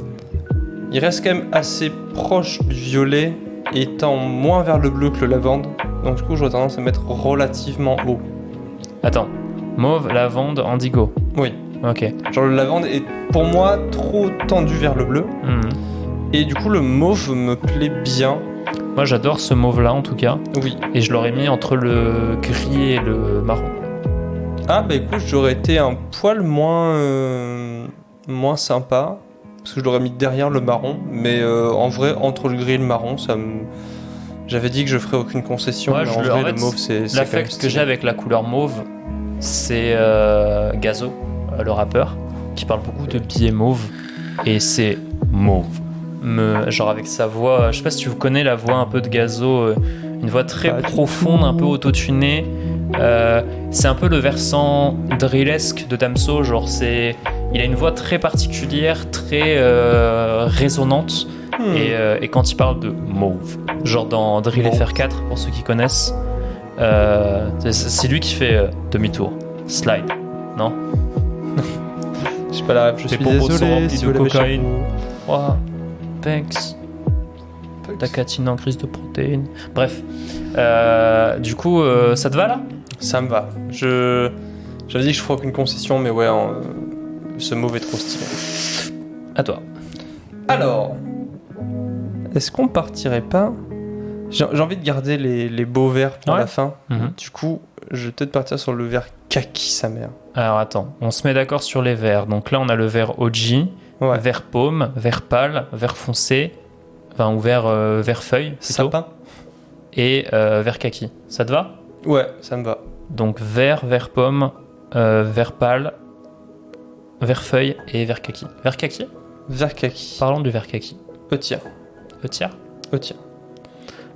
S2: il reste quand même assez proche du violet, étant moins vers le bleu que le lavande. Donc du coup, j'aurais tendance à mettre relativement haut.
S1: Attends. Mauve, lavande, indigo.
S2: Oui.
S1: Ok.
S2: Genre le lavande est pour moi trop tendu vers le bleu.
S1: Hmm.
S2: Et du coup, le mauve me plaît bien.
S1: Moi, j'adore ce mauve-là, en tout cas.
S2: Oui.
S1: Et je l'aurais mis entre le gris et le marron.
S2: Ah bah écoute, j'aurais été un poil moins sympa. Parce que je l'aurais mis derrière le marron. Mais en vrai, entre le gris et le marron, ça me... J'avais dit que je ferais aucune concession.
S1: Ouais,
S2: mais
S1: je
S2: en
S1: le-
S2: vrai,
S1: en fait,
S2: le mauve, c'est quand même
S1: L'affect que
S2: stylé.
S1: j'ai avec la couleur mauve, c'est Gazo, le rappeur, qui parle beaucoup de billets mauves. Et c'est mauve. Genre avec sa voix, je sais pas si tu connais la voix un peu de Gazo, une voix très
S2: Pas du
S1: profonde,
S2: tout.
S1: un peu autotunée. C'est un peu le versant drillesque de Damso, genre il a une voix très particulière, très résonante. Et quand il parle de mauve, genre dans Drill
S2: Mauve.
S1: FR4, pour ceux qui connaissent, c'est lui qui fait demi-tour, slide, non?
S2: J'ai pas la ref, je
S1: Les
S2: suis
S1: pompons sont
S2: désolé
S1: remplis
S2: si
S1: de
S2: vous l'avez
S1: cocaïne.
S2: chapeau.
S1: Wow, thanks. Ta catine en crise de protéines. Bref, du coup, ça te va là?
S2: Ça me va. J'avais dit que je ferais aucune concession, mais ouais, ce mauve est trop stylé.
S1: À toi.
S2: Alors, est-ce qu'on partirait pas... J'ai envie de garder les beaux verts pour
S1: Ouais.
S2: la fin.
S1: Mhm.
S2: Du coup, je vais peut-être partir sur le vert kaki, sa mère.
S1: Alors attends, on se met d'accord sur les verts. Donc là, on a le vert OG,
S2: Ouais.
S1: vert paume, vert pâle, vert foncé, enfin ou vert feuille plutôt,
S2: Sapin.
S1: et vert kaki. Ça te va?
S2: Ouais, ça me va.
S1: Donc vert, vert pomme, vert pâle, vert feuille et vert kaki. Vert kaki?
S2: Vert kaki.
S1: Parlons du vert kaki.
S2: Tiens.
S1: Tiens.
S2: Tiens.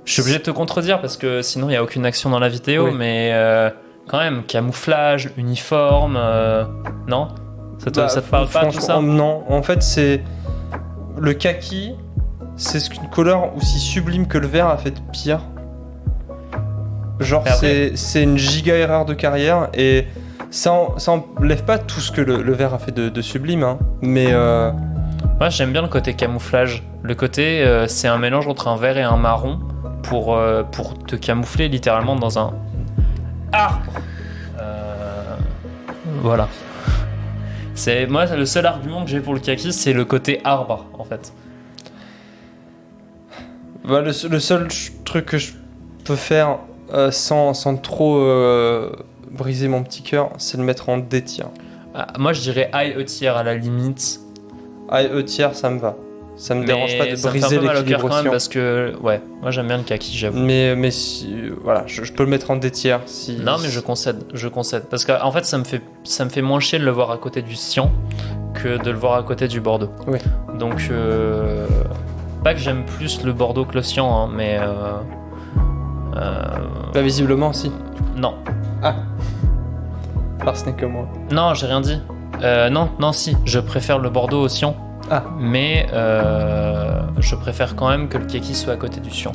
S1: Je suis obligé de te contredire parce que sinon il n'y a aucune action dans la vidéo,
S2: Oui.
S1: mais quand même, camouflage, uniforme, non? Ça te parle pas tout ça?
S2: Non, en fait, c'est... Le kaki, c'est une couleur aussi sublime que le vert a fait de pire. Genre,
S1: Mais après-
S2: c'est une giga erreur de carrière et ça enlève pas tout ce que le vert a fait de sublime, hein. Mais
S1: Moi j'aime bien le côté camouflage. Le côté, c'est un mélange entre un vert et un marron pour te camoufler littéralement dans un arbre. Voilà. Moi le seul argument que j'ai pour le kaki, c'est le côté arbre en fait.
S2: bah, le seul truc que je peux faire sans trop briser mon petit cœur, c'est le mettre en D tier.
S1: Ah, moi je dirais high E tier à la limite.
S2: Ah, E tier, ça me va. Ça me dérange pas de
S1: ça me fait
S2: briser
S1: un peu mal au cœur
S2: l'équilibre
S1: quand même
S2: oscillant.
S1: parce que ouais, moi j'aime bien le kaki, j'avoue.
S2: Mais voilà, je peux le mettre en D tier si.
S1: Non mais je concède parce qu'en fait ça me fait moins chier de le voir à côté du cyan que de le voir à côté du Bordeaux.
S2: Oui.
S1: Donc pas que j'aime plus le Bordeaux que le cyan, hein, mais
S2: Bah, visiblement, si.
S1: non,
S2: Parce ce n'est que moi.
S1: non j'ai rien dit. Non si, je préfère le Bordeaux au cyan.
S2: Ah.
S1: Mais je préfère quand même que le kaki soit à côté du cyan.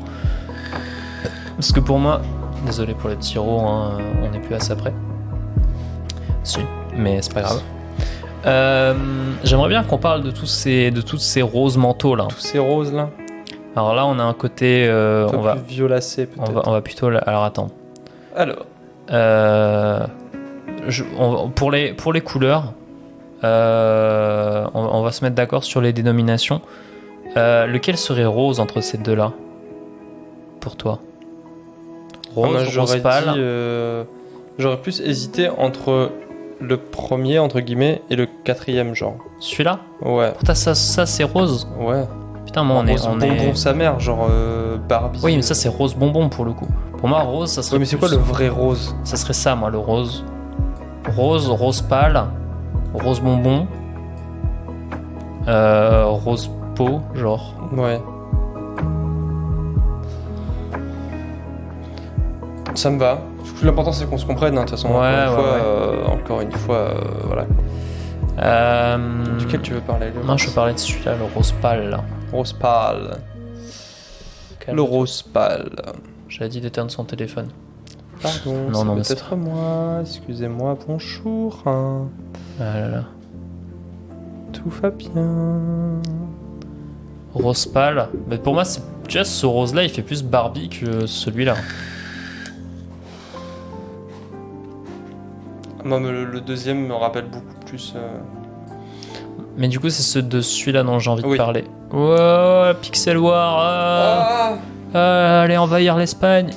S1: Parce que pour moi, désolé pour les petits rots, hein, on n'est plus à ça près. Si, mais c'est pas grave. J'aimerais bien qu'on parle de tous ces roses manteaux là.
S2: Tous ces roses là,
S1: Alors là, on a un côté,
S2: un peu
S1: on va
S2: plus violacés peut-être.
S1: on va plutôt. Alors attends.
S2: Alors,
S1: Pour les couleurs, on va se mettre d'accord sur les dénominations. Lequel serait rose entre ces deux-là pour toi? Rose,
S2: moi,
S1: rose
S2: j'aurais
S1: pâle.
S2: dit, j'aurais plus hésité entre le premier entre guillemets et le quatrième genre.
S1: Celui-là?
S2: Ouais,
S1: Pour toi, ça c'est rose.
S2: ouais.
S1: Putain, moi,
S2: Rose bonbon sa mère, genre Barbie.
S1: Oui, mais ça, c'est rose bonbon pour le coup. Pour moi, rose, ça serait.
S2: Ouais, mais c'est quoi le vrai rose?
S1: Ça serait ça, moi, le rose. Rose pâle, rose bonbon, rose peau, genre.
S2: Ouais. Ça me va. L'important c'est qu'on se comprenne, hein, de toute façon.
S1: Ouais,
S2: encore une fois, voilà. Duquel tu veux parler?
S1: Moi, je veux parler de celui-là, le rose pâle. Là.
S2: Rose pâle. Le rose pâle.
S1: J'avais dit d'éteindre son téléphone.
S2: Pardon,
S1: non,
S2: c'est peut-être moi. Excusez-moi, bonjour.
S1: Ah là là.
S2: Tout va bien.
S1: Rose pâle. Mais pour moi, tu vois, ce rose-là, il fait plus Barbie que celui-là.
S2: Moi, le deuxième me rappelle beaucoup plus.
S1: Mais du coup, c'est de celui-là dont j'ai envie de parler. Ouais, Pixel War. Allez envahir l'Espagne.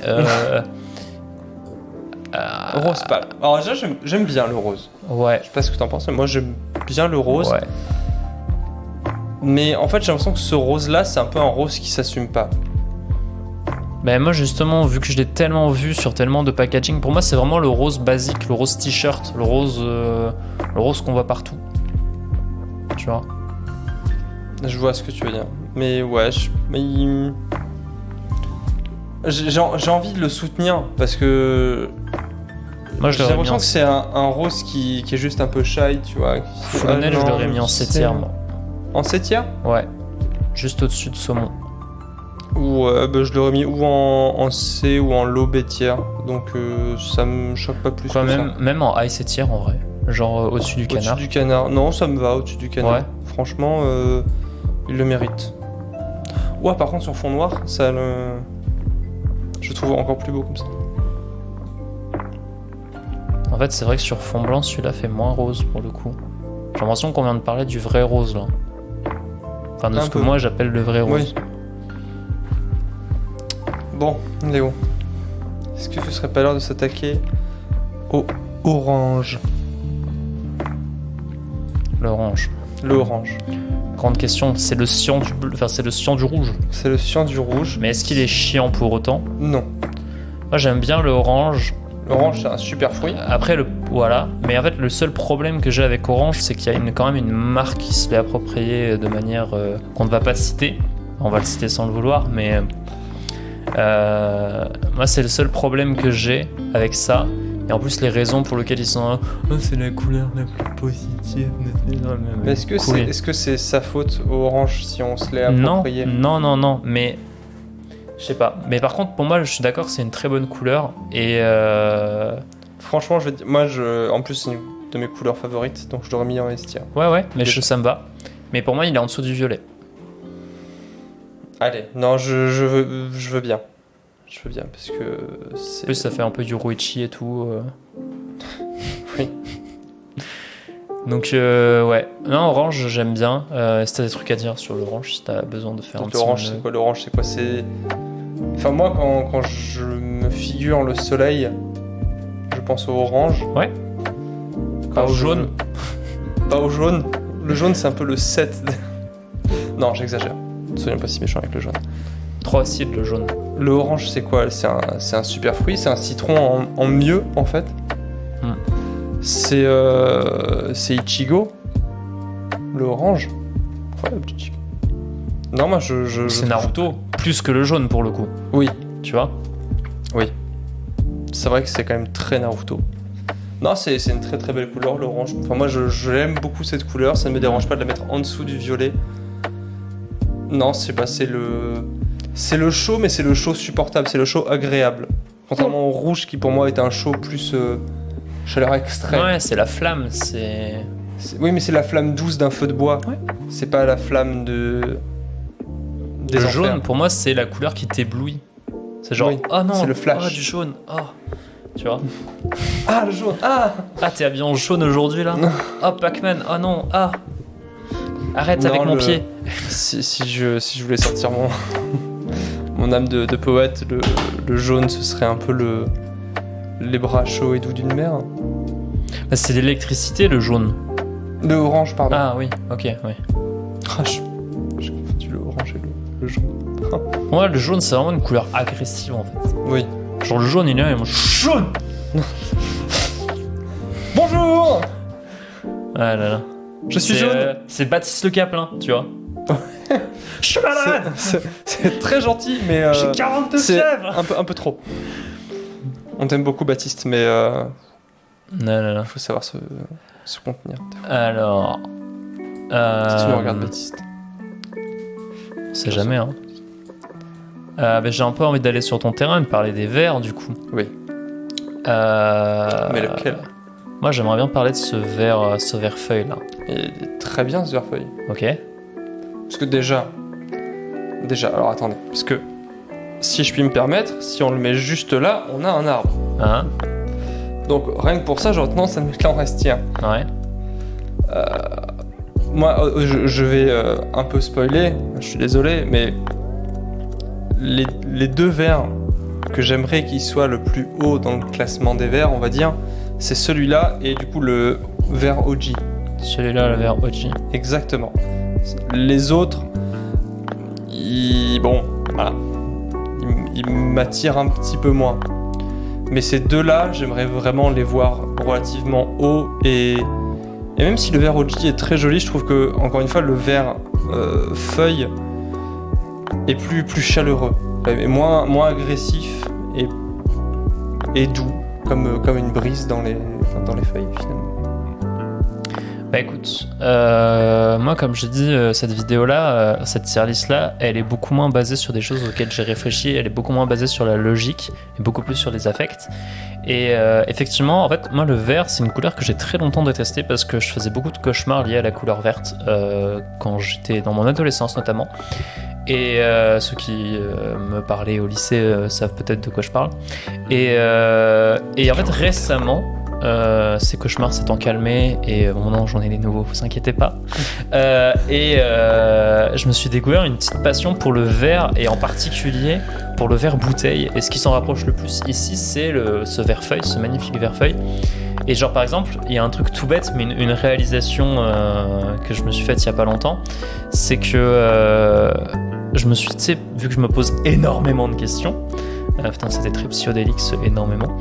S2: Rose pâle. Alors déjà, j'aime bien le rose.
S1: Ouais.
S2: Je sais pas ce que t'en penses, mais moi j'aime bien le rose.
S1: Ouais.
S2: Mais en fait, j'ai l'impression que ce rose-là, c'est un peu un rose qui s'assume pas.
S1: Ben moi justement, vu que je l'ai tellement vu sur tellement de packaging, pour moi c'est vraiment le rose basique, le rose t-shirt, le rose qu'on voit partout. Tu vois.
S2: Je vois ce que tu veux dire. Mais ouais, j'ai envie de le soutenir parce que
S1: moi,
S2: j'ai l'impression que c'est un rose qui est juste un peu shy, tu vois.
S1: Flonel, je l'aurais mis en 7ème.
S2: En 7ème?
S1: Ouais. Juste au-dessus de saumon.
S2: Ou je l'aurais mis ou en C ou en low B tier. Donc ça me choque pas plus
S1: quoi,
S2: que ça.
S1: Même en high C tier en vrai. Genre au-dessus du canard.
S2: Au-dessus du canard. Non, ça me va au-dessus du canard.
S1: Ouais.
S2: Franchement, il le mérite. Ouais, par contre sur fond noir, ça le... je trouve encore plus beau comme ça.
S1: En fait, c'est vrai que sur fond blanc, celui-là fait moins rose pour le coup. J'ai l'impression qu'on vient de parler du vrai rose là. Enfin, de ce que moi j'appelle le vrai rose.
S2: Oui. Bon, Léo, est-ce que ce serait pas l'heure de s'attaquer au orange?
S1: L'orange.
S2: Le orange.
S1: Grande question, c'est le cyan du bleu, enfin c'est le cyan du rouge.
S2: C'est le cyan du rouge.
S1: Mais est-ce qu'il est chiant pour autant?
S2: Non.
S1: Moi j'aime bien le orange.
S2: L'orange c'est un super fruit.
S1: Après voilà, mais en fait le seul problème que j'ai avec orange, c'est qu'il y a quand même une marque qui se l'est appropriée de manière qu'on ne va pas citer. On va le citer sans le vouloir, mais moi c'est le seul problème que j'ai avec ça. Et en plus les raisons pour lesquelles ils sont c'est la couleur la plus positive.
S2: Mais est-ce que c'est sa faute au orange si on se l'est approprié?
S1: Non, mais je sais pas. Mais par contre pour moi je suis d'accord que c'est une très bonne couleur et
S2: franchement je vais dire, moi en plus c'est une de mes couleurs favorites donc je l'aurais mis en S tier.
S1: Ouais mais ça me va. Mais pour moi il est en dessous du violet.
S2: Allez, non je veux bien. Je veux bien parce que c'est...
S1: En plus ça fait un peu du Ruichi et tout.
S2: Oui.
S1: Donc ouais. Non, orange j'aime bien. Si t'as des trucs à dire sur l'orange, si t'as besoin de faire
S2: donc
S1: un petit...
S2: L'orange c'est quoi? L'orange c'est quoi? C'est... Enfin moi quand je me figure le soleil, je pense au orange.
S1: Ouais. Pas au jaune.
S2: Pas au jaune. Le jaune c'est un peu le 7. Non j'exagère. Ne soyons pas si méchants avec le jaune.
S1: Trop acide le jaune.
S2: Le orange c'est quoi? C'est un super fruit, c'est un citron en mieux en fait. C'est Ichigo. Le orange. Ouais, petit Ichigo. Non moi
S1: c'est Naruto. Plus que le jaune pour le coup.
S2: Oui.
S1: Tu vois?
S2: Oui. C'est vrai que c'est quand même très Naruto. Non c'est une très très belle couleur l'orange. Enfin moi je l'aime beaucoup cette couleur, ça ne me dérange pas de la mettre en dessous du violet. Non, c'est pas, c'est le chaud, mais c'est le chaud supportable, c'est le chaud agréable. Contrairement au rouge qui pour moi est un chaud plus chaleur extrême.
S1: Ouais, c'est la flamme,
S2: oui, mais c'est la flamme douce d'un feu de bois.
S1: Ouais.
S2: C'est pas la flamme des
S1: le
S2: enfers.
S1: jaune, pour moi, c'est la couleur qui t'éblouit. C'est genre, oh non,
S2: c'est le flash.
S1: Oh, du jaune, oh. Tu vois?
S2: Ah, le jaune, ah.
S1: Ah, t'es habillé en jaune aujourd'hui là? Oh, Pac-Man, oh non, ah. Arrête avec mon pied.
S2: Si je voulais sortir mon âme de poète, le jaune, ce serait un peu les bras chauds et doux d'une mère.
S1: Bah, c'est l'électricité, le jaune.
S2: Le orange, pardon.
S1: Ah oui, ok, oui.
S2: Ah, j'ai confondu le orange et le
S1: Pour moi, le jaune, c'est vraiment une couleur agressive en fait.
S2: Oui.
S1: Genre le jaune, il est là, et moi, jaune.
S2: Bonjour.
S1: Ah là là.
S2: Je suis jaune.
S1: C'est Baptiste Le Caplin, tu vois. Je suis malade.
S2: C'est très gentil, mais
S1: J'ai 42
S2: c'est
S1: fièvres.
S2: un peu trop. On t'aime beaucoup, Baptiste, mais
S1: Non, non, non.
S2: faut savoir se contenir.
S1: Alors.
S2: Si tu me regardes, Baptiste.
S1: On sait jamais, hein. J'ai un peu envie d'aller sur ton terrain et de parler des vers, du coup.
S2: Oui. Mais lequel?
S1: Moi, j'aimerais bien parler de ce ver feuille là.
S2: Il est très bien ce verfeuille.
S1: Ok.
S2: Parce que déjà, alors attendez, parce que si je puis me permettre, si on le met juste là, on a un arbre.
S1: Hein?
S2: Donc rien que pour ça, j'aurais tendance à mettre là en reste tiens.
S1: Ouais.
S2: Moi, je vais un peu spoiler, je suis désolé, mais les deux vers que j'aimerais qu'ils soient le plus haut dans le classement des vers, on va dire, c'est celui-là et du coup le vers OG.
S1: Celui-là, le ver OG.
S2: Exactement. Les autres, bon, voilà, ils m'attirent un petit peu moins. Mais ces deux-là, j'aimerais vraiment les voir relativement haut et même si le vert OG est très joli, je trouve que, encore une fois, le vert feuille est plus chaleureux, et moins agressif et doux, comme une brise dans les feuilles, finalement.
S1: Bah écoute, moi comme je dis, cette vidéo-là, cette tier list-là, elle est beaucoup moins basée sur des choses auxquelles j'ai réfléchi, elle est beaucoup moins basée sur la logique et beaucoup plus sur les affects. Et effectivement, en fait, moi le vert, c'est une couleur que j'ai très longtemps détestée parce que je faisais beaucoup de cauchemars liés à la couleur verte quand j'étais dans mon adolescence notamment. Et ceux qui me parlaient au lycée savent peut-être de quoi je parle. Et en fait, récemment, ces cauchemars s'étant calmés et bon non j'en ai des nouveaux, vous inquiétez pas, je me suis découvert une petite passion pour le verre et en particulier pour le verre bouteille, et ce qui s'en rapproche le plus ici c'est ce verre feuille, ce magnifique verre feuille. Et genre par exemple il y a un truc tout bête mais une réalisation que je me suis faite il y a pas longtemps, c'est que je me suis, tu sais, vu que je me pose énormément de questions, putain c'était très psychodélique ce énormément.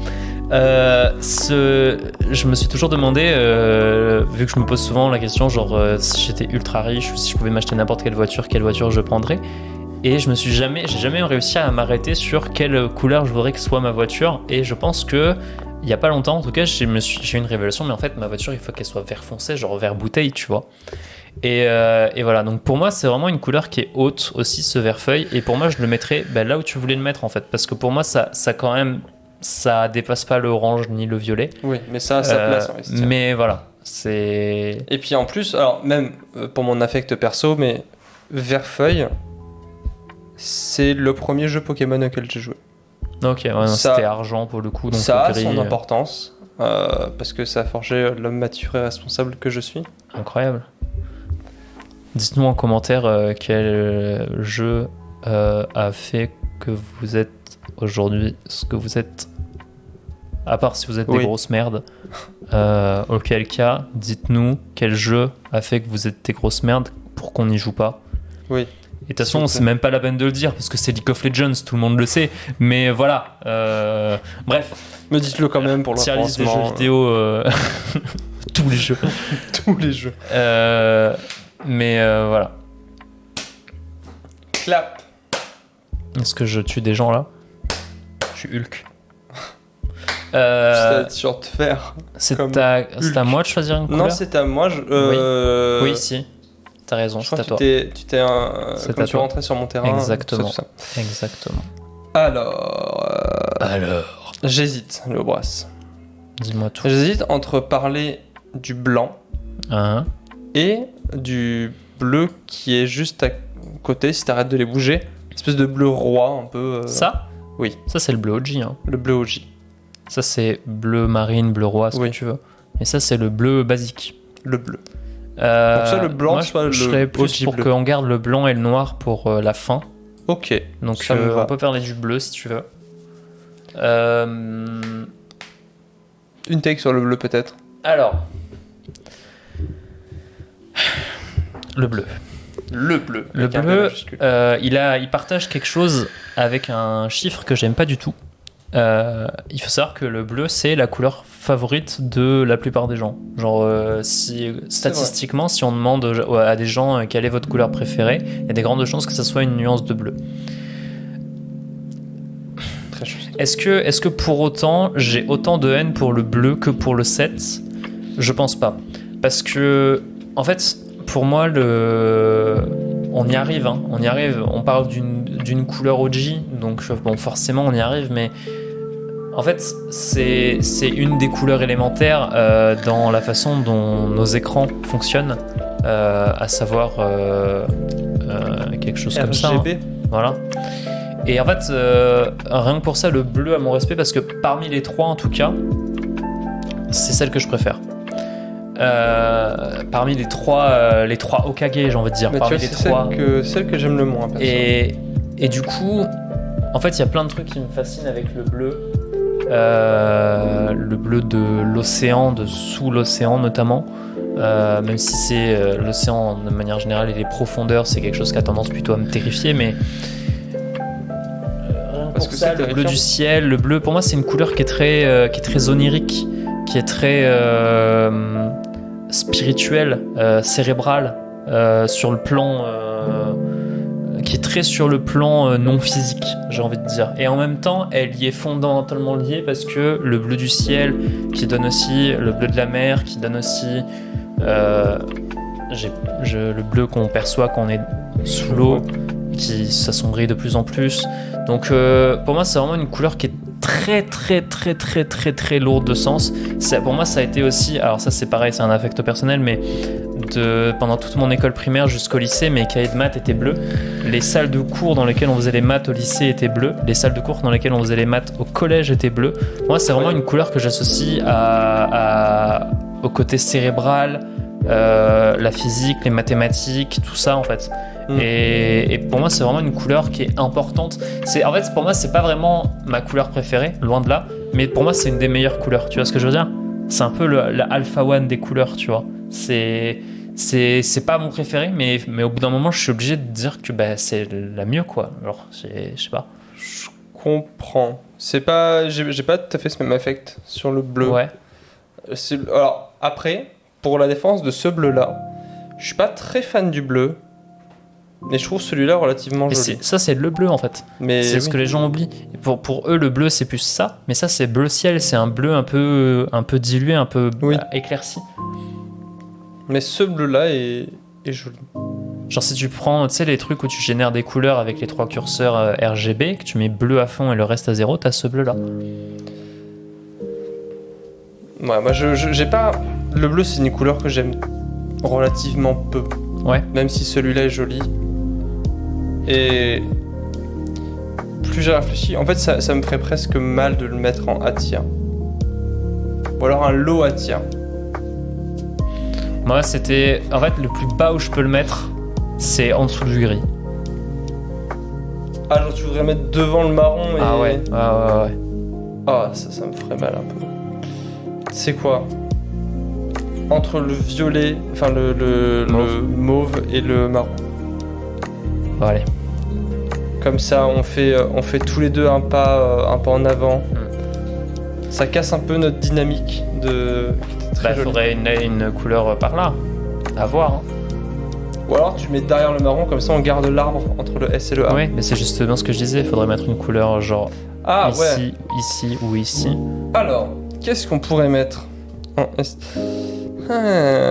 S1: Je me suis toujours demandé, vu que je me pose souvent la question, genre si j'étais ultra riche ou si je pouvais m'acheter n'importe quelle voiture je prendrais. Et j'ai jamais réussi à m'arrêter sur quelle couleur je voudrais que soit ma voiture. Et je pense que il y a pas longtemps, en tout cas, j'ai eu une révélation. Mais en fait, ma voiture, il faut qu'elle soit vert foncé, genre vert bouteille, tu vois. Et voilà. Donc pour moi, c'est vraiment une couleur qui est haute aussi, ce vert feuille. Et pour moi, je le mettrais là où tu voulais le mettre en fait, parce que pour moi, ça quand même. Ça dépasse pas l'orange ni le violet.
S2: Oui, mais ça a sa place en reste.
S1: Mais voilà, c'est...
S2: Et puis en plus, alors même pour mon affect perso, mais Verfeuille, c'est le premier jeu Pokémon auquel j'ai joué.
S1: Ok, ouais, non, c'était argent pour le coup. Donc
S2: ça a
S1: gris,
S2: son importance, parce que ça a forgé l'homme mature et responsable que je suis.
S1: Incroyable. Dites-nous en commentaire quel jeu a fait que vous êtes aujourd'hui ce que vous êtes, à part si vous êtes des grosses merdes, auquel cas dites-nous quel jeu a fait que vous êtes des grosses merdes pour qu'on n'y joue pas.
S2: Oui.
S1: Et de toute façon c'est même pas la peine de le dire parce que c'est League of Legends, tout le monde le sait, mais voilà, bref,
S2: me dites-le quand même pour le
S1: tier list des jeux vidéo. Tous les jeux.
S2: Tous les jeux.
S1: Mais voilà.
S2: Clap.
S1: Est-ce que je tue des gens là? Je suis Hulk.
S2: C'est sur te faire.
S1: C'est à moi de choisir une couleur?
S2: Non, c'est à moi.
S1: Oui, si. T'as raison, c'est à toi.
S2: Quand tu rentrais sur mon terrain.
S1: Exactement.
S2: Tout ça.
S1: Exactement.
S2: Alors. J'hésite, le Brass.
S1: Dis-moi tout.
S2: J'hésite entre parler du blanc et du bleu qui est juste à côté, si t'arrêtes de les bouger. Une espèce de bleu roi un peu.
S1: Ça?
S2: Oui.
S1: Ça, c'est le bleu OG. Hein.
S2: Le bleu OG.
S1: Ça, c'est bleu marine, bleu roi, ce que tu veux. Et ça, c'est le bleu basique.
S2: Le bleu. Donc ça, le blanc,
S1: moi, je serais plus pour qu'on garde le blanc et le noir pour la fin.
S2: Ok.
S1: Donc on peut parler du bleu si tu veux.
S2: Une take sur le bleu peut-être.
S1: Alors. Le bleu.
S2: Le bleu.
S1: Le
S2: avec un B
S1: bleu,
S2: majuscule.
S1: il partage quelque chose avec un chiffre que j'aime pas du tout. Il faut savoir que le bleu, c'est la couleur favorite de la plupart des gens. Genre, statistiquement, si on demande à des gens quelle est votre couleur préférée, il y a des grandes chances que ça soit une nuance de bleu.
S2: Très juste.
S1: Est-ce que pour autant, j'ai autant de haine pour le bleu que pour le 7 ? Je pense pas. Parce que, en fait, pour moi, on y arrive. Hein. On y arrive. On parle d'une couleur OG, donc bon, forcément, on y arrive, mais en fait, c'est une des couleurs élémentaires dans la façon dont nos écrans fonctionnent, à savoir quelque chose comme ça.
S2: RGB.
S1: Hein. Voilà. Et en fait, rien que pour ça, le bleu a mon respect parce que parmi les trois, en tout cas, c'est celle que je préfère. Parmi les trois Hokage, j'ai envie de dire.
S2: Mais
S1: Parmi
S2: tu vois,
S1: les
S2: c'est
S1: trois.
S2: celle que j'aime le moins.
S1: Et du coup, en fait, il y a plein de trucs qui me fascinent avec le bleu. Le bleu de l'océan, de sous l'océan notamment. Même si c'est l'océan de manière générale et les profondeurs, c'est quelque chose qui a tendance plutôt à me terrifier, mais
S2: Parce
S1: pour
S2: que
S1: ça,
S2: c'est
S1: le bleu du ciel, le bleu, pour moi, c'est une couleur qui est très onirique, qui est très spirituelle, cérébrale, sur le plan, qui est très sur le plan non physique, j'ai envie de dire. Et en même temps, elle y est fondamentalement liée parce que le bleu du ciel, qui donne aussi le bleu de la mer, qui donne aussi le bleu qu'on perçoit quand on est sous l'eau, qui s'assombrit de plus en plus. Donc pour moi, c'est vraiment une couleur qui est très lourde de sens. Pour moi, ça a été aussi, alors ça c'est pareil, c'est un affect personnel, mais pendant toute mon école primaire jusqu'au lycée, mes cahiers de maths étaient bleus. Les salles de cours dans lesquelles on faisait les maths au lycée étaient bleues. Les salles de cours dans lesquelles on faisait les maths au collège étaient bleues. Moi, c'est vraiment une couleur que j'associe au côté cérébral, la physique, les mathématiques, tout ça en fait. Et pour moi, c'est vraiment une couleur qui est importante. En fait, pour moi, c'est pas vraiment ma couleur préférée, loin de là. Mais pour moi, c'est une des meilleures couleurs. Tu vois ce que je veux dire ? C'est un peu la alpha one des couleurs, tu vois. C'est pas mon préféré, mais au bout d'un moment, je suis obligé de dire que c'est la mieux, quoi. Alors, je sais pas.
S2: Je comprends. C'est pas, j'ai pas tout à fait ce même affect sur le bleu.
S1: Ouais.
S2: Alors après, pour la défense de ce bleu-là, je suis pas très fan du bleu. Mais je trouve celui-là relativement joli.
S1: Ça, c'est le bleu en fait.
S2: Mais
S1: c'est ce que les gens oublient. Pour eux, le bleu, c'est plus ça. Mais ça, c'est bleu ciel. C'est un bleu un peu dilué, un peu éclairci.
S2: Mais ce bleu-là est joli.
S1: Genre, si tu prends, tu sais, les trucs où tu génères des couleurs avec les trois curseurs RGB, que tu mets bleu à fond et le reste à zéro, t'as ce bleu-là.
S2: Ouais, moi, j'ai pas. Le bleu, c'est une couleur que j'aime relativement peu.
S1: Ouais.
S2: Même si celui-là est joli. Et plus j'ai réfléchi, en fait ça me ferait presque mal de le mettre en A tier. Ou alors un low A tier.
S1: Moi c'était... En fait le plus bas où je peux le mettre, c'est en dessous du gris.
S2: Ah genre tu voudrais mettre devant le marron et...
S1: Ah ouais.
S2: Ah ça me ferait mal un peu. C'est quoi ? Entre le violet, enfin le mauve et le marron.
S1: Bon, allez.
S2: Comme ça, on fait tous les deux un pas en avant. Ça casse un peu notre dynamique de.
S1: Il faudrait une couleur par là. À voir. Hein.
S2: Ou alors tu mets derrière le marron, comme ça on garde l'arbre entre le S et le A.
S1: Oui, mais c'est justement ce que je disais. Il faudrait mettre une couleur genre ici ou ici.
S2: Alors, qu'est-ce qu'on pourrait mettre en S?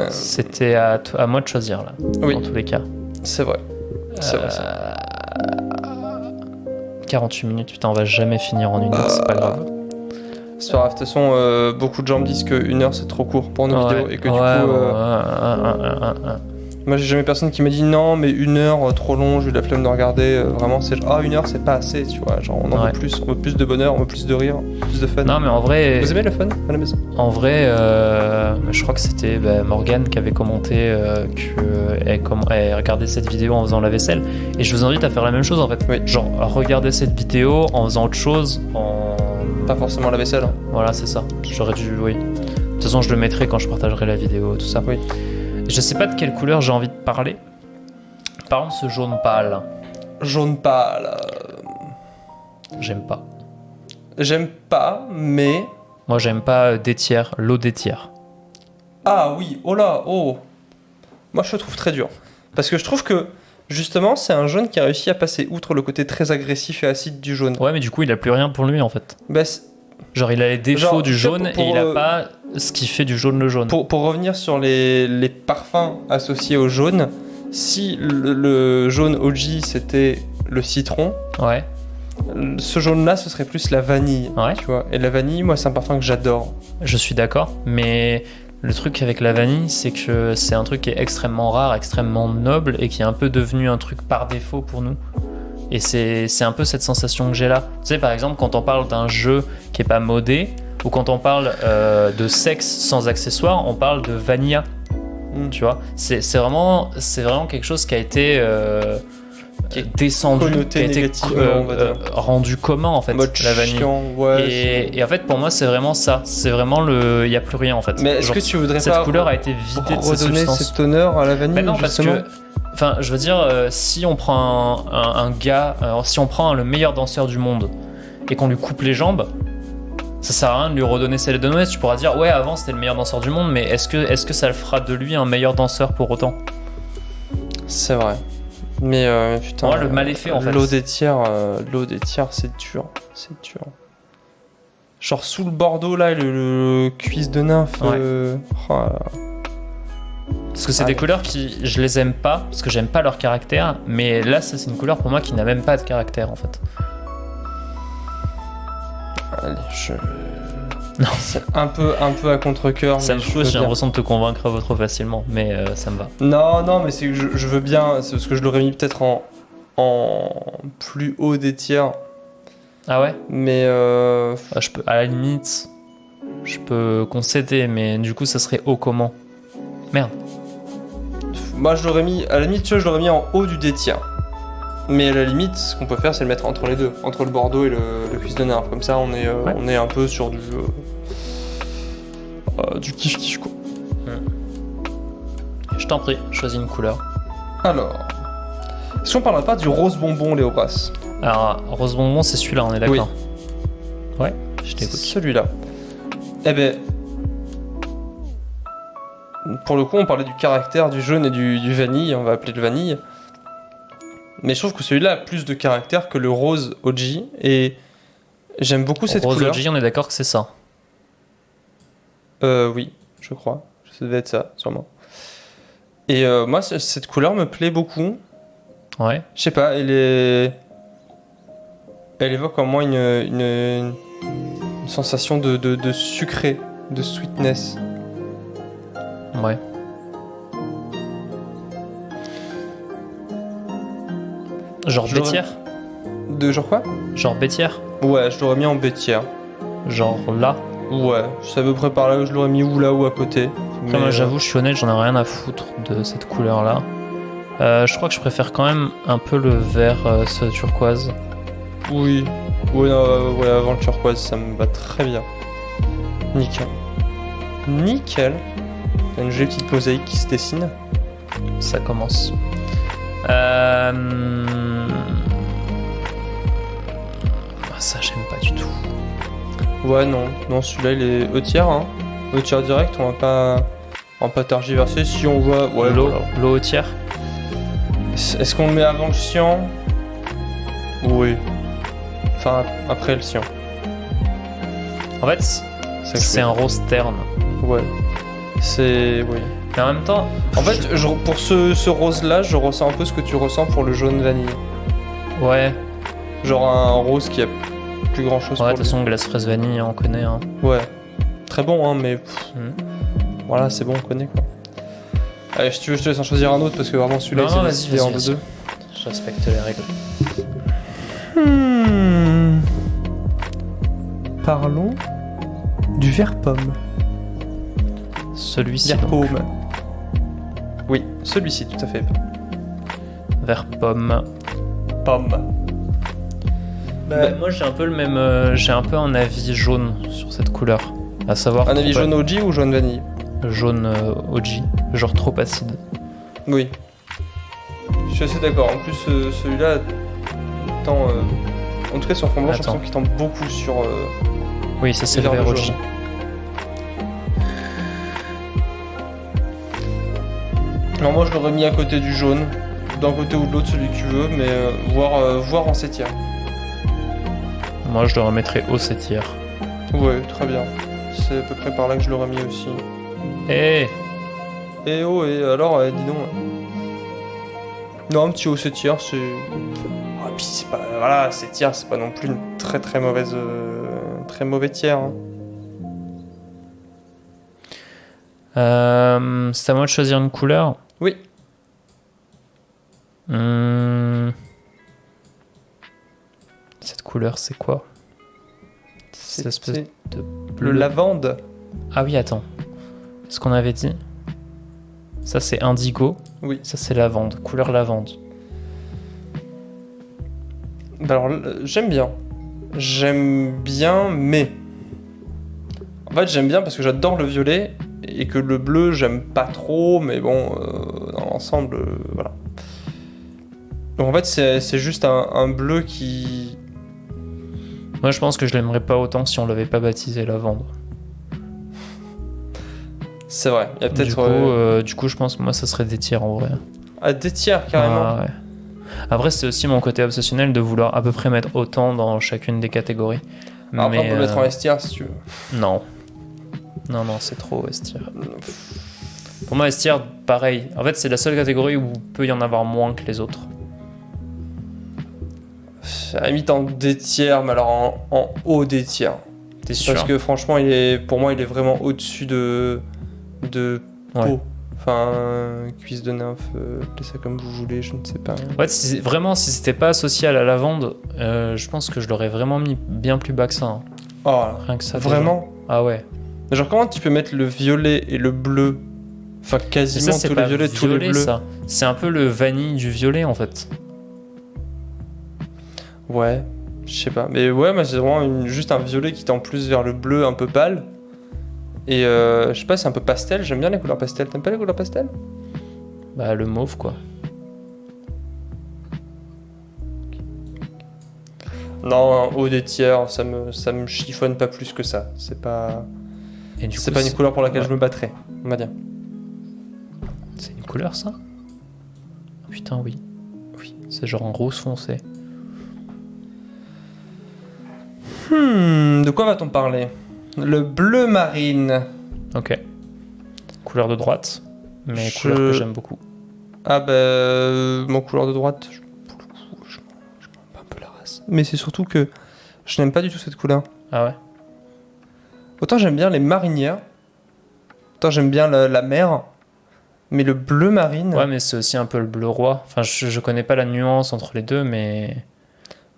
S1: C'était à moi de choisir là.
S2: Oui.
S1: Dans tous les cas.
S2: C'est vrai. C'est vrai.
S1: 48 minutes, putain, on va jamais finir en une heure, c'est pas grave.
S2: C'est pas grave, de toute façon, beaucoup de gens me disent que 1 heure c'est trop court pour nos vidéos et que du coup. Moi j'ai jamais personne qui m'a dit non, mais 1 heure trop long, j'ai eu la flemme de regarder. Vraiment, c'est 1 heure c'est pas assez, tu vois. Genre on en veut plus, on veut plus de bonheur, on veut plus de rire, plus de fun.
S1: Non, mais en vrai.
S2: Vous aimez le fun à la maison ?
S1: En vrai, je crois que c'était Morgane qui avait commenté qu'elle regardait cette vidéo en faisant la vaisselle. Et je vous invite à faire la même chose en fait.
S2: Oui.
S1: Genre, regarder cette vidéo en faisant autre chose.
S2: Pas forcément la vaisselle. Hein.
S1: Voilà, c'est ça. J'aurais dû, oui. De toute façon, je le mettrai quand je partagerai la vidéo, tout ça.
S2: Oui.
S1: Je sais pas de quelle couleur j'ai envie de parler. Par contre, ce jaune pâle,
S2: Jaune pâle.
S1: j'aime pas.
S2: J'aime pas, mais...
S1: Moi, j'aime pas des tiers, l'eau des tiers.
S2: Ah oui, oh là, oh. Moi, je le trouve très dur. Parce que je trouve que, justement, c'est un jaune qui a réussi à passer outre le côté très agressif et acide du jaune.
S1: Ouais, mais du coup, il a plus rien pour lui en fait.
S2: Bah,
S1: Genre, il a les défauts
S2: Genre,
S1: du jaune
S2: pour,
S1: et il a pas ce qui fait du jaune le jaune.
S2: pour revenir sur les parfums associés au jaune, si le jaune OG c'était le citron,
S1: Ouais,
S2: ce jaune-là ce serait plus la vanille.
S1: ouais,
S2: Tu vois. Et la vanille, moi, c'est un parfum que j'adore.
S1: je suis d'accord. Mais le truc avec la vanille, c'est que c'est un truc qui est extrêmement rare, extrêmement noble et qui est un peu devenu un truc par défaut pour nous. Et c'est un peu cette sensation que j'ai là. Tu sais, par exemple, quand on parle d'un jeu qui est pas modé, ou quand on parle de sexe sans accessoires, on parle de vanilla. Tu vois, c'est vraiment quelque chose qui a été
S2: Qui est
S1: descendu,
S2: connoté
S1: qui a été
S2: négativement, on va dire.
S1: rendu commun en fait,
S2: Mode
S1: la vanille.
S2: chiant, ouais.
S1: Et en fait, pour moi, c'est vraiment ça. C'est vraiment il y a plus rien en fait.
S2: Mais est-ce
S1: Genre,
S2: que tu voudrais
S1: cette
S2: pas
S1: couleur a été vidée de ses
S2: redonner
S1: substances.
S2: cette honneur à la vanille?
S1: Mais non, parce
S2: justement
S1: que, enfin, je veux dire, si on prend un gars, si on prend le meilleur danseur du monde et qu'on lui coupe les jambes, ça sert à rien de lui redonner ses lettres de noblesse. Tu pourras dire, ouais, avant c'était le meilleur danseur du monde, mais est-ce que ça le fera de lui un meilleur danseur pour autant?
S2: C'est vrai. Mais putain.
S1: Moi, le mal est fait en fait.
S2: L'eau des tiers, c'est dur. C'est dur. Genre sous le Bordeaux, là, le cuisse de nymphe.
S1: Ouais.
S2: Oh là là.
S1: Parce que c'est des couleurs qui, je les aime pas, parce que j'aime pas leur caractère, mais là, ça c'est une couleur pour moi qui n'a même pas de caractère en fait.
S2: Allez,
S1: Non.
S2: C'est un peu à contre-cœur.
S1: Ça
S2: mais
S1: me
S2: je
S1: fout,
S2: veux
S1: j'ai
S2: bien.
S1: l'impression de te convaincre trop facilement, mais ça me va.
S2: Non, mais c'est que je veux bien. C'est parce que je l'aurais mis peut-être en plus haut des tiers.
S1: Ah ouais?
S2: Mais
S1: Je peux, à la limite, je peux concéder, mais du coup, ça serait haut comment? Merde.
S2: moi, je l'aurais mis. À la limite, tu vois, je l'aurais mis en haut du D tiers. Mais à la limite, ce qu'on peut faire, c'est le mettre entre les deux, entre le Bordeaux et le cuisse de nymphe. Comme ça, on est un peu sur du kiff-kiff, quoi.
S1: Je t'en prie, choisis une couleur.
S2: Alors, est-ce qu'on parlerait pas du rose bonbon, Léo Brass?
S1: Alors, rose bonbon, c'est celui-là, on est d'accord? Ouais, je
S2: C'est
S1: t'écoute.
S2: celui-là. Eh ben, pour le coup, on parlait du caractère du jaune et du vanille, on va appeler le vanille. Mais je trouve que celui-là a plus de caractère que le rose OG, et j'aime beaucoup cette
S1: Rose
S2: couleur.
S1: OG, on est d'accord que c'est ça.
S2: Oui, je crois. Ça devait être ça, sûrement. Et moi, cette couleur me plaît beaucoup.
S1: Ouais.
S2: Je sais pas, elle évoque en moi une sensation de sucré, de sweetness.
S1: Ouais. Genre
S2: Je l'aurais-
S1: bétière?
S2: De genre quoi?
S1: Genre bétière?
S2: Ouais, je l'aurais mis en bétière.
S1: Genre là?
S2: Ouais, c'est à peu près par là que je l'aurais mis ou là ou à côté.
S1: Après, moi, j'avoue, je suis honnête, j'en ai rien à foutre de cette couleur-là. Je crois que je préfère quand même un peu le vert, ce turquoise.
S2: Oui. Ouais, avant le turquoise, ça me va très bien. Nickel. Nickel. Il y a une jolie petite mosaïque qui se dessine.
S1: Ça commence. Ah, ça, j'aime pas du tout.
S2: Ouais, non, celui-là il est E-tiers, hein. E-tiers direct, on va pas tergiverser. Si on voit. Ouais,
S1: L'eau,
S2: voilà.
S1: l'eau au tiers.
S2: Est-ce qu'on le met avant le cyan? Oui. Enfin, après le cyan.
S1: En fait,
S2: que
S1: c'est
S2: je
S1: un rose terne.
S2: Ouais. C'est. Oui.
S1: Mais en même temps,
S2: En fait, pour ce rose-là, je ressens un peu ce que tu ressens pour le jaune vanille.
S1: ouais.
S2: Genre un rose qui a plus grand chose
S1: Ouais, de
S2: pour
S1: toute façon, glace fraise vanille, on connaît. Hein.
S2: lui. Ouais. Très bon, hein, mais. Voilà, c'est bon, on connaît quoi. Allez, si tu veux, je te laisse en choisir un autre parce que vraiment celui-là,
S1: Non,
S2: il s'est
S1: vas-y,
S2: décidé
S1: vas-y,
S2: en
S1: vas-y.
S2: deux.
S1: Je respecte les règles.
S2: Parlons du vert pomme.
S1: Celui-ci,
S2: Vert
S1: donc.
S2: pomme. Oui, celui-ci, tout à fait.
S1: Vert pomme.
S2: Pomme.
S1: Bah, moi, j'ai un peu le même. J'ai un peu un avis jaune sur cette couleur. À savoir.
S2: Un avis
S1: trop
S2: jaune OG ou jaune vanille?
S1: Jaune OG. Genre trop acide.
S2: Oui. suis assez d'accord. En plus, celui-là tend. En tout cas, sur fond blanc, j'ai
S1: Attends.
S2: l'impression qu'il tend beaucoup sur.
S1: Oui, ça c'est le
S2: vers
S1: vert
S2: le
S1: OG.
S2: jaune. Alors, moi, je l'aurais mis à côté du jaune. D'un côté ou de l'autre, celui que tu veux, mais voir en 7
S1: Moi je le remettrais au 7e.
S2: Ouais, très bien. C'est à peu près par là que je l'aurais mis aussi.
S1: Eh
S2: Et oh, et alors, dis donc. Non, un petit haut 7 c'est. Ah, puis c'est pas. Voilà, 7 c'est pas non plus une très très mauvaise. Très mauvais tiers. Hein.
S1: C'est à moi de choisir une couleur.
S2: Oui.
S1: Cette couleur, c'est quoi? Cette espèce
S2: C'est
S1: de
S2: le
S1: bleu.
S2: lavande.
S1: Ah oui, attends. Ce qu'on avait dit. Ça, c'est indigo.
S2: Oui.
S1: Ça, c'est lavande. Couleur lavande.
S2: Bah alors, j'aime bien. J'aime bien, mais. En fait, j'aime bien parce que j'adore le violet et que le bleu, j'aime pas trop, mais bon, dans l'ensemble, voilà. Donc en fait, c'est juste un bleu qui.
S1: Moi, je pense que je l'aimerais pas autant si on l'avait pas baptisé lavande.
S2: C'est vrai, il y a peut-être.
S1: Du coup, je pense que moi, ça serait des tiers en vrai.
S2: À des tiers, carrément.
S1: Ah, ouais. Après, c'est aussi mon côté obsessionnel de vouloir à peu près mettre autant dans chacune des catégories.
S2: Alors après, on peut le mettre en S tier si tu veux.
S1: Non. Non, c'est trop S tier. Pour moi, S tier, pareil. En fait, c'est la seule catégorie où il peut y en avoir moins que les autres.
S2: À la limite en D tiers, mais alors en haut D tiers.
S1: T'es sûr?
S2: Parce que franchement, pour moi, il est vraiment au-dessus de peau.
S1: Ouais.
S2: Enfin, cuisse de nymphe, appelez ça comme vous voulez, je ne sais pas.
S1: Ouais, si c'était pas associé à la lavande, je pense que je l'aurais vraiment mis bien plus bas que ça. Hein.
S2: Oh,
S1: Rien que ça.
S2: vraiment
S1: déjà. Ah ouais.
S2: Mais genre, comment tu peux mettre le violet et le bleu? Enfin,
S1: Mais
S2: quasiment
S1: ça, c'est
S2: tous les
S1: pas
S2: violets, tous les
S1: violet,
S2: bleus.
S1: ça. C'est un peu le vanille du violet en fait.
S2: Ouais, je sais pas. Mais ouais, moi, c'est vraiment juste un violet qui tend plus vers le bleu un peu pâle. Et je sais pas, c'est un peu pastel. J'aime bien les couleurs pastel. T'aimes pas les couleurs pastel?
S1: Bah, le mauve quoi.
S2: Non, haut des tiers, ça me chiffonne pas plus que ça. C'est pas
S1: Et du
S2: c'est
S1: coup,
S2: pas une couleur pour laquelle
S1: ouais.
S2: je me battrais, on va dire.
S1: C'est une couleur ça? Putain, oui. Oui, c'est genre en rose foncé.
S2: De quoi va-t-on parler? Le bleu marine.
S1: Ok. Couleur de droite, mais
S2: Je-
S1: couleur que j'aime beaucoup.
S2: Ah bah, mon couleur de droite, pour le coup, je m'en bats un peu la race. Mais c'est surtout que je n'aime pas du tout cette couleur.
S1: Ah ouais?
S2: Autant j'aime bien les marinières, autant j'aime bien la mer, mais le bleu marine,
S1: Ouais, mais c'est aussi un peu le bleu roi. Enfin, je connais pas la nuance entre les deux, mais.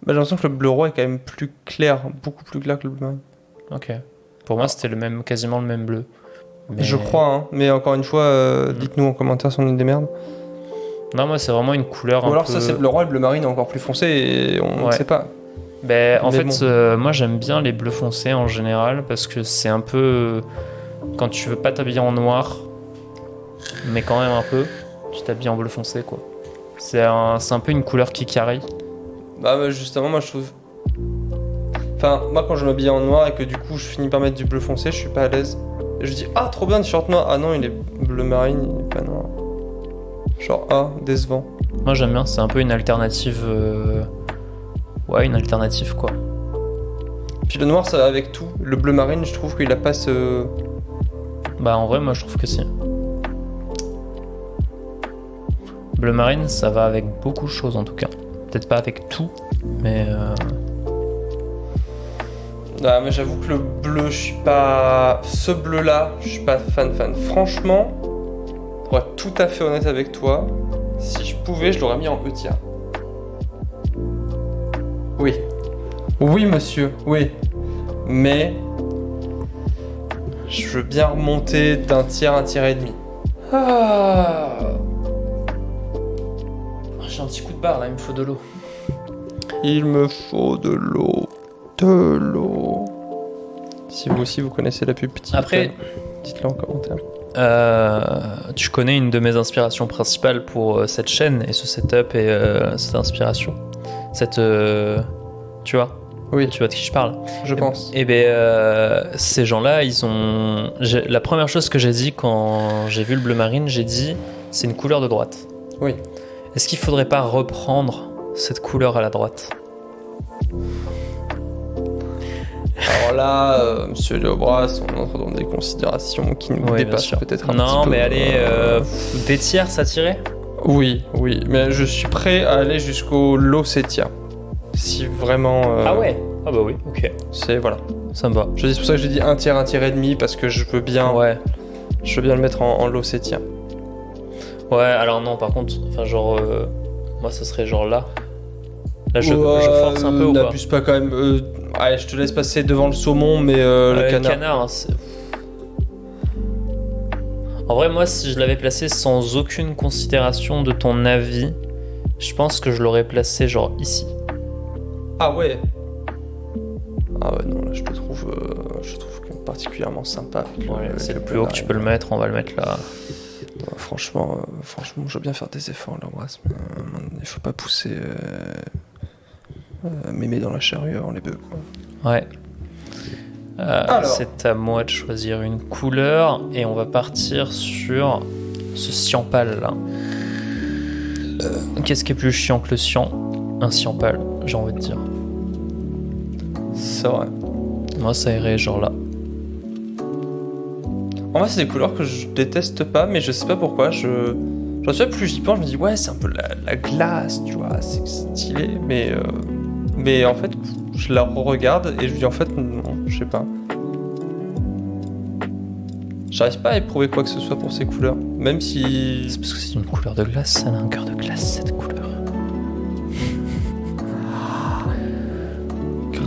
S2: bah, j'ai l'impression que le bleu roi est quand même plus clair, beaucoup plus clair que le bleu marine.
S1: Ok. Pour moi, c'était quasiment le même bleu. Mais-
S2: Je crois, hein. Mais encore une fois, dites-nous en commentaire si on est des merdes.
S1: Non, moi, c'est vraiment une couleur
S2: Ou
S1: un
S2: alors
S1: peu.
S2: ça c'est le bleu roi, et le bleu marine est encore plus foncé et on ne
S1: Ouais.
S2: sait pas.
S1: Ben, en
S2: Mais
S1: fait,
S2: bon.
S1: moi, j'aime bien les bleus foncés en général parce que c'est un peu. Quand tu veux pas t'habiller en noir, mais quand même un peu, tu t'habilles en bleu foncé, quoi. C'est un peu une couleur qui carry.
S2: Bah justement, moi je trouve... Enfin, moi quand je m'habille en noir et que du coup je finis par mettre du bleu foncé, je suis pas à l'aise. Et je dis, ah trop bien, t-shirt noir. Ah non, il est bleu marine, il est pas noir. Genre, ah, décevant.
S1: Moi, j'aime bien, c'est un peu une alternative. Ouais, une alternative, quoi.
S2: Puis le noir ça va avec tout. Le bleu marine, je trouve qu'il a pas ce...
S1: Bah, en vrai, moi, je trouve que si. Bleu marine, ça va avec beaucoup de choses en tout cas. Peut-être pas avec tout, mais.
S2: Ah mais j'avoue que le bleu, je suis pas... Ce bleu là, je suis pas fan. Franchement, pour être tout à fait honnête avec toi, si je pouvais, je l'aurais mis en E tiers. Oui. Oui monsieur, oui. Mais... je veux bien remonter d'un tiers, un tiers et demi. Ah.
S1: J'ai un petit coup de barre là, il me faut de l'eau.
S2: Il me faut de l'eau. De l'eau. Si vous aussi vous connaissez la pub Petit
S1: Après-
S2: Little, dites-le en commentaire.
S1: tu connais une de mes inspirations principales pour cette chaîne et ce setup et cette inspiration. Tu vois?
S2: Oui,
S1: Tu vois de qui je parle?
S2: je pense.
S1: Et ces gens-là, la première chose que j'ai dit quand j'ai vu le bleu marine, j'ai dit c'est une couleur de droite.
S2: Oui.
S1: Est-ce qu'il faudrait pas reprendre cette couleur à la droite?
S2: Alors là, monsieur Léobras, on entre dans des considérations qui nous dépassent peut-être un petit peu.
S1: Non, mais allez, des tiers, ça tirait?
S2: Oui, mais je suis prêt à aller jusqu'au Losetia. Si vraiment.
S1: Ah ouais? Ah bah oui, ok.
S2: Voilà.
S1: Ça me va.
S2: C'est pour ça que j'ai dit un tiers et demi, parce que je veux bien.
S1: Ouais.
S2: Je veux bien le mettre en Losetia.
S1: Ouais, alors non, par contre, enfin, genre. Moi, ça serait genre là. Là, je force un peu ou pas?
S2: N'abuse pas quand même. Allez, je te laisse passer devant le saumon, mais le canard.
S1: Le canard, en vrai, moi, si je l'avais placé sans aucune considération de ton avis, je pense que je l'aurais placé genre ici.
S2: Ah ouais. Ah ouais, non, là, je trouve particulièrement sympa.
S1: C'est le plus haut que tu peux le mettre, on va le mettre là.
S2: Ouais, franchement, je veux bien faire des efforts, là, mais il faut pas pousser mémé dans la charrue avant les bœufs, quoi.
S1: Ouais. C'est à moi de choisir une couleur et on va partir sur ce cyan pâle là. Qu'est-ce qui est plus chiant que le cyan? Un cyan pâle, j'ai envie de dire.
S2: C'est vrai.
S1: Moi, ça irait genre là.
S2: En vrai, c'est des couleurs que je déteste pas, mais je sais pas pourquoi. Genre, tu vois, plus j'y pense, je me dis, ouais, c'est un peu la glace, tu vois, c'est stylé, mais en fait, je la regarde et je me dis, en fait, non, je sais pas. J'arrive pas à éprouver quoi que ce soit pour ces couleurs, même si.
S1: C'est parce que c'est une couleur de glace, elle a un cœur de glace, cette couleur.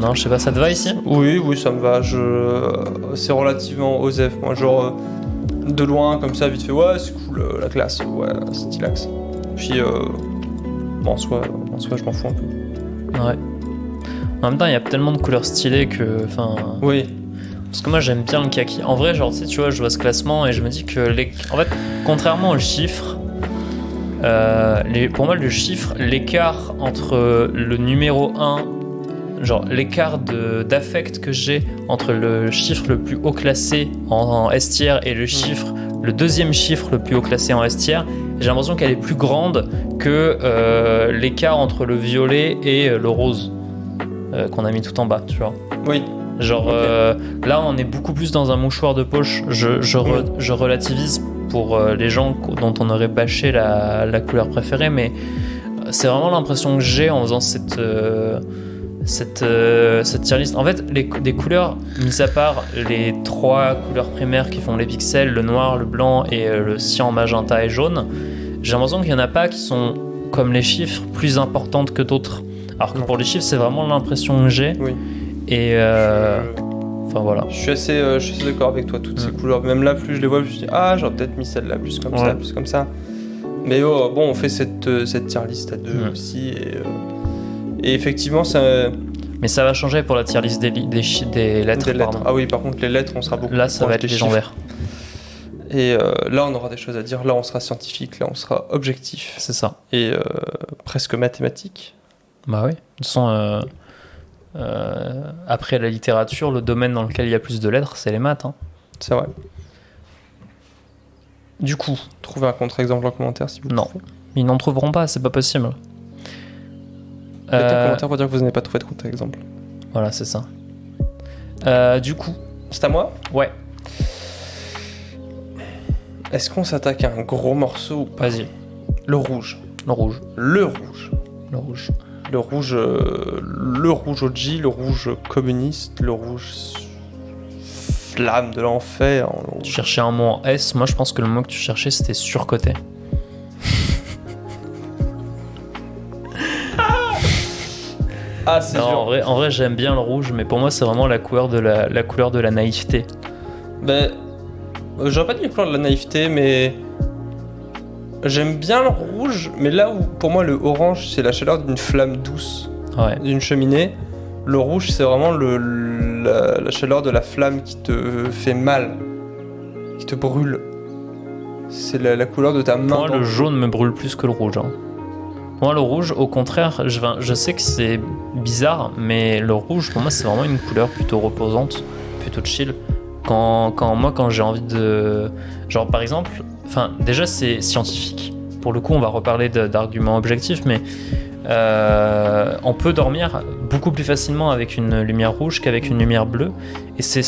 S1: Non, je sais pas, ça te va ici?
S2: Oui, ça me va. C'est relativement osef. Moi, genre, de loin, comme ça, vite fait, ouais, c'est cool, la glace, ouais, stylax. Puis, en soi, je m'en fous un peu.
S1: Ouais. En même temps, il y a tellement de couleurs stylées que. Enfin.
S2: Oui.
S1: Parce que moi, j'aime bien le kaki. En vrai, genre, tu vois, je vois ce classement et je me dis que. En fait, contrairement aux chiffres, pour moi, le chiffre, l'écart entre le numéro 1. Genre l'écart d'affect que j'ai entre le chiffre le plus haut classé en S tier et le deuxième chiffre le plus haut classé en S tier, j'ai l'impression qu'elle est plus grande que l'écart entre le violet et le rose qu'on a mis tout en bas, tu vois.
S2: Oui.
S1: Genre là on est beaucoup plus dans un mouchoir de poche. Je relativise pour les gens dont on aurait bâché la couleur préférée, mais c'est vraiment l'impression que j'ai en faisant cette tier list. En fait, des couleurs, mis à part les 3 couleurs primaires qui font les pixels, le noir, le blanc et le cyan, magenta et jaune, j'ai l'impression qu'il n'y en a pas qui sont, comme les chiffres, plus importantes que d'autres. Alors que pour les chiffres, c'est vraiment l'impression que j'ai.
S2: Oui.
S1: Et enfin voilà.
S2: Je suis assez d'accord avec toi, toutes ces couleurs. Même là, plus je les vois, plus je dis, ah, j'aurais peut-être mis celle-là, plus comme ça, plus comme ça. Mais bon, on fait cette tier list à 2 aussi. Et effectivement, ça.
S1: Mais ça va changer pour la tier list des lettres. Pardon.
S2: Ah oui, par contre, les lettres, on sera beaucoup.
S1: Là, ça va être légendaire.
S2: Et là, on aura des choses à dire. Là, on sera scientifique. Là, on sera objectif.
S1: C'est ça.
S2: Et presque mathématique.
S1: Bah oui. De toute façon, après la littérature, le domaine dans lequel il y a plus de lettres, c'est les maths. Hein.
S2: C'est vrai. Du coup, trouvez un contre-exemple en commentaire si vous
S1: Non.
S2: trouvez.
S1: Ils n'en trouveront pas, c'est pas possible.
S2: Mettez un commentaire pour dire que vous n'avez pas trouvé de contre-exemple.
S1: Voilà, c'est ça. Du coup.
S2: C'est à moi ?
S1: Ouais.
S2: Est-ce qu'on s'attaque à un gros morceau ou pas ?
S1: Vas-y.
S2: Le rouge.
S1: Le rouge.
S2: Le rouge.
S1: Le rouge.
S2: Le rouge. Le rouge OG, le rouge communiste, le rouge flamme de l'enfer.
S1: Tu cherchais un mot en S. Moi, je pense que le mot que tu cherchais, c'était surcoté.
S2: Ah, c'est
S1: non,
S2: dur.
S1: En vrai, j'aime bien le rouge, mais pour moi, c'est vraiment la couleur de la couleur de la naïveté.
S2: Ben, j'aurais pas dit la couleur de la naïveté, mais j'aime bien le rouge. Mais là où, pour moi, le orange, c'est la chaleur d'une flamme douce, d'une cheminée. Le rouge, c'est vraiment la chaleur de la flamme qui te fait mal, qui te brûle. C'est la couleur de ta main.
S1: Moi,
S2: dans
S1: le jaune me brûle plus que le rouge. Hein. Moi, le rouge, au contraire, je sais que c'est bizarre, mais le rouge, pour moi, c'est vraiment une couleur plutôt reposante, plutôt chill. Quand j'ai envie de... Genre, par exemple, déjà, c'est scientifique. Pour le coup, on va reparler d'arguments objectifs, mais on peut dormir beaucoup plus facilement avec une lumière rouge qu'avec une lumière bleue. Et c'est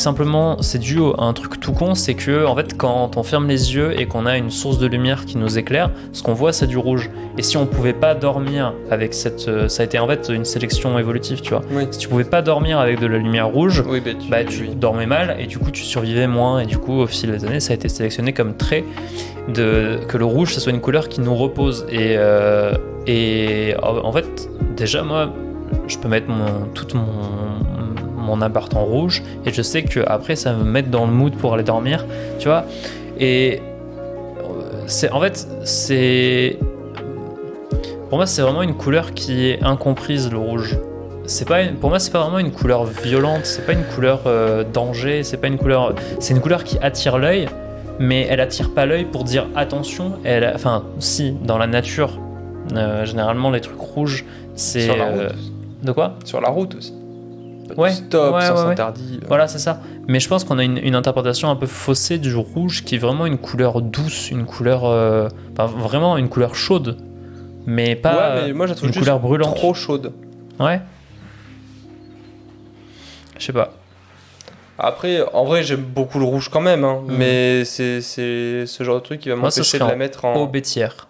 S1: dû à un truc tout con, c'est que en fait, quand on ferme les yeux et qu'on a une source de lumière qui nous éclaire, ce qu'on voit, c'est du rouge. Et si on pouvait pas dormir avec ça a été en fait une sélection évolutive, tu vois.
S2: Oui.
S1: Si tu pouvais pas dormir avec de la lumière rouge,
S2: Oui,
S1: tu dormais mal et du coup tu survivais moins. Et du coup, au fil des années, ça a été sélectionné comme trait que le rouge, ça soit une couleur qui nous repose. Et en fait, déjà, moi, je peux mettre tout mon appart en rouge et je sais que après ça va me mettre dans le mood pour aller dormir, tu vois. Et pour moi, c'est vraiment une couleur qui est incomprise, le rouge. Pour moi, c'est pas vraiment une couleur violente, c'est pas une couleur danger, c'est une couleur qui attire l'œil, mais elle attire pas l'œil pour dire attention. Si, dans la nature, généralement les trucs rouges, c'est
S2: sur la route.
S1: De quoi ?
S2: Sur la route aussi.
S1: Ouais.
S2: Stop, ça s'interdit.
S1: Voilà, c'est ça. Mais je pense qu'on a une interprétation un peu faussée du rouge qui est vraiment une couleur douce, une couleur, vraiment une couleur chaude, mais pas
S2: mais moi, je trouve
S1: une couleur brûlante.
S2: Trop chaude.
S1: Ouais. Je sais pas.
S2: Après, en vrai, j'aime beaucoup le rouge quand même, hein, mais c'est ce genre de truc qui va m'empêcher de la mettre en
S1: aubetière.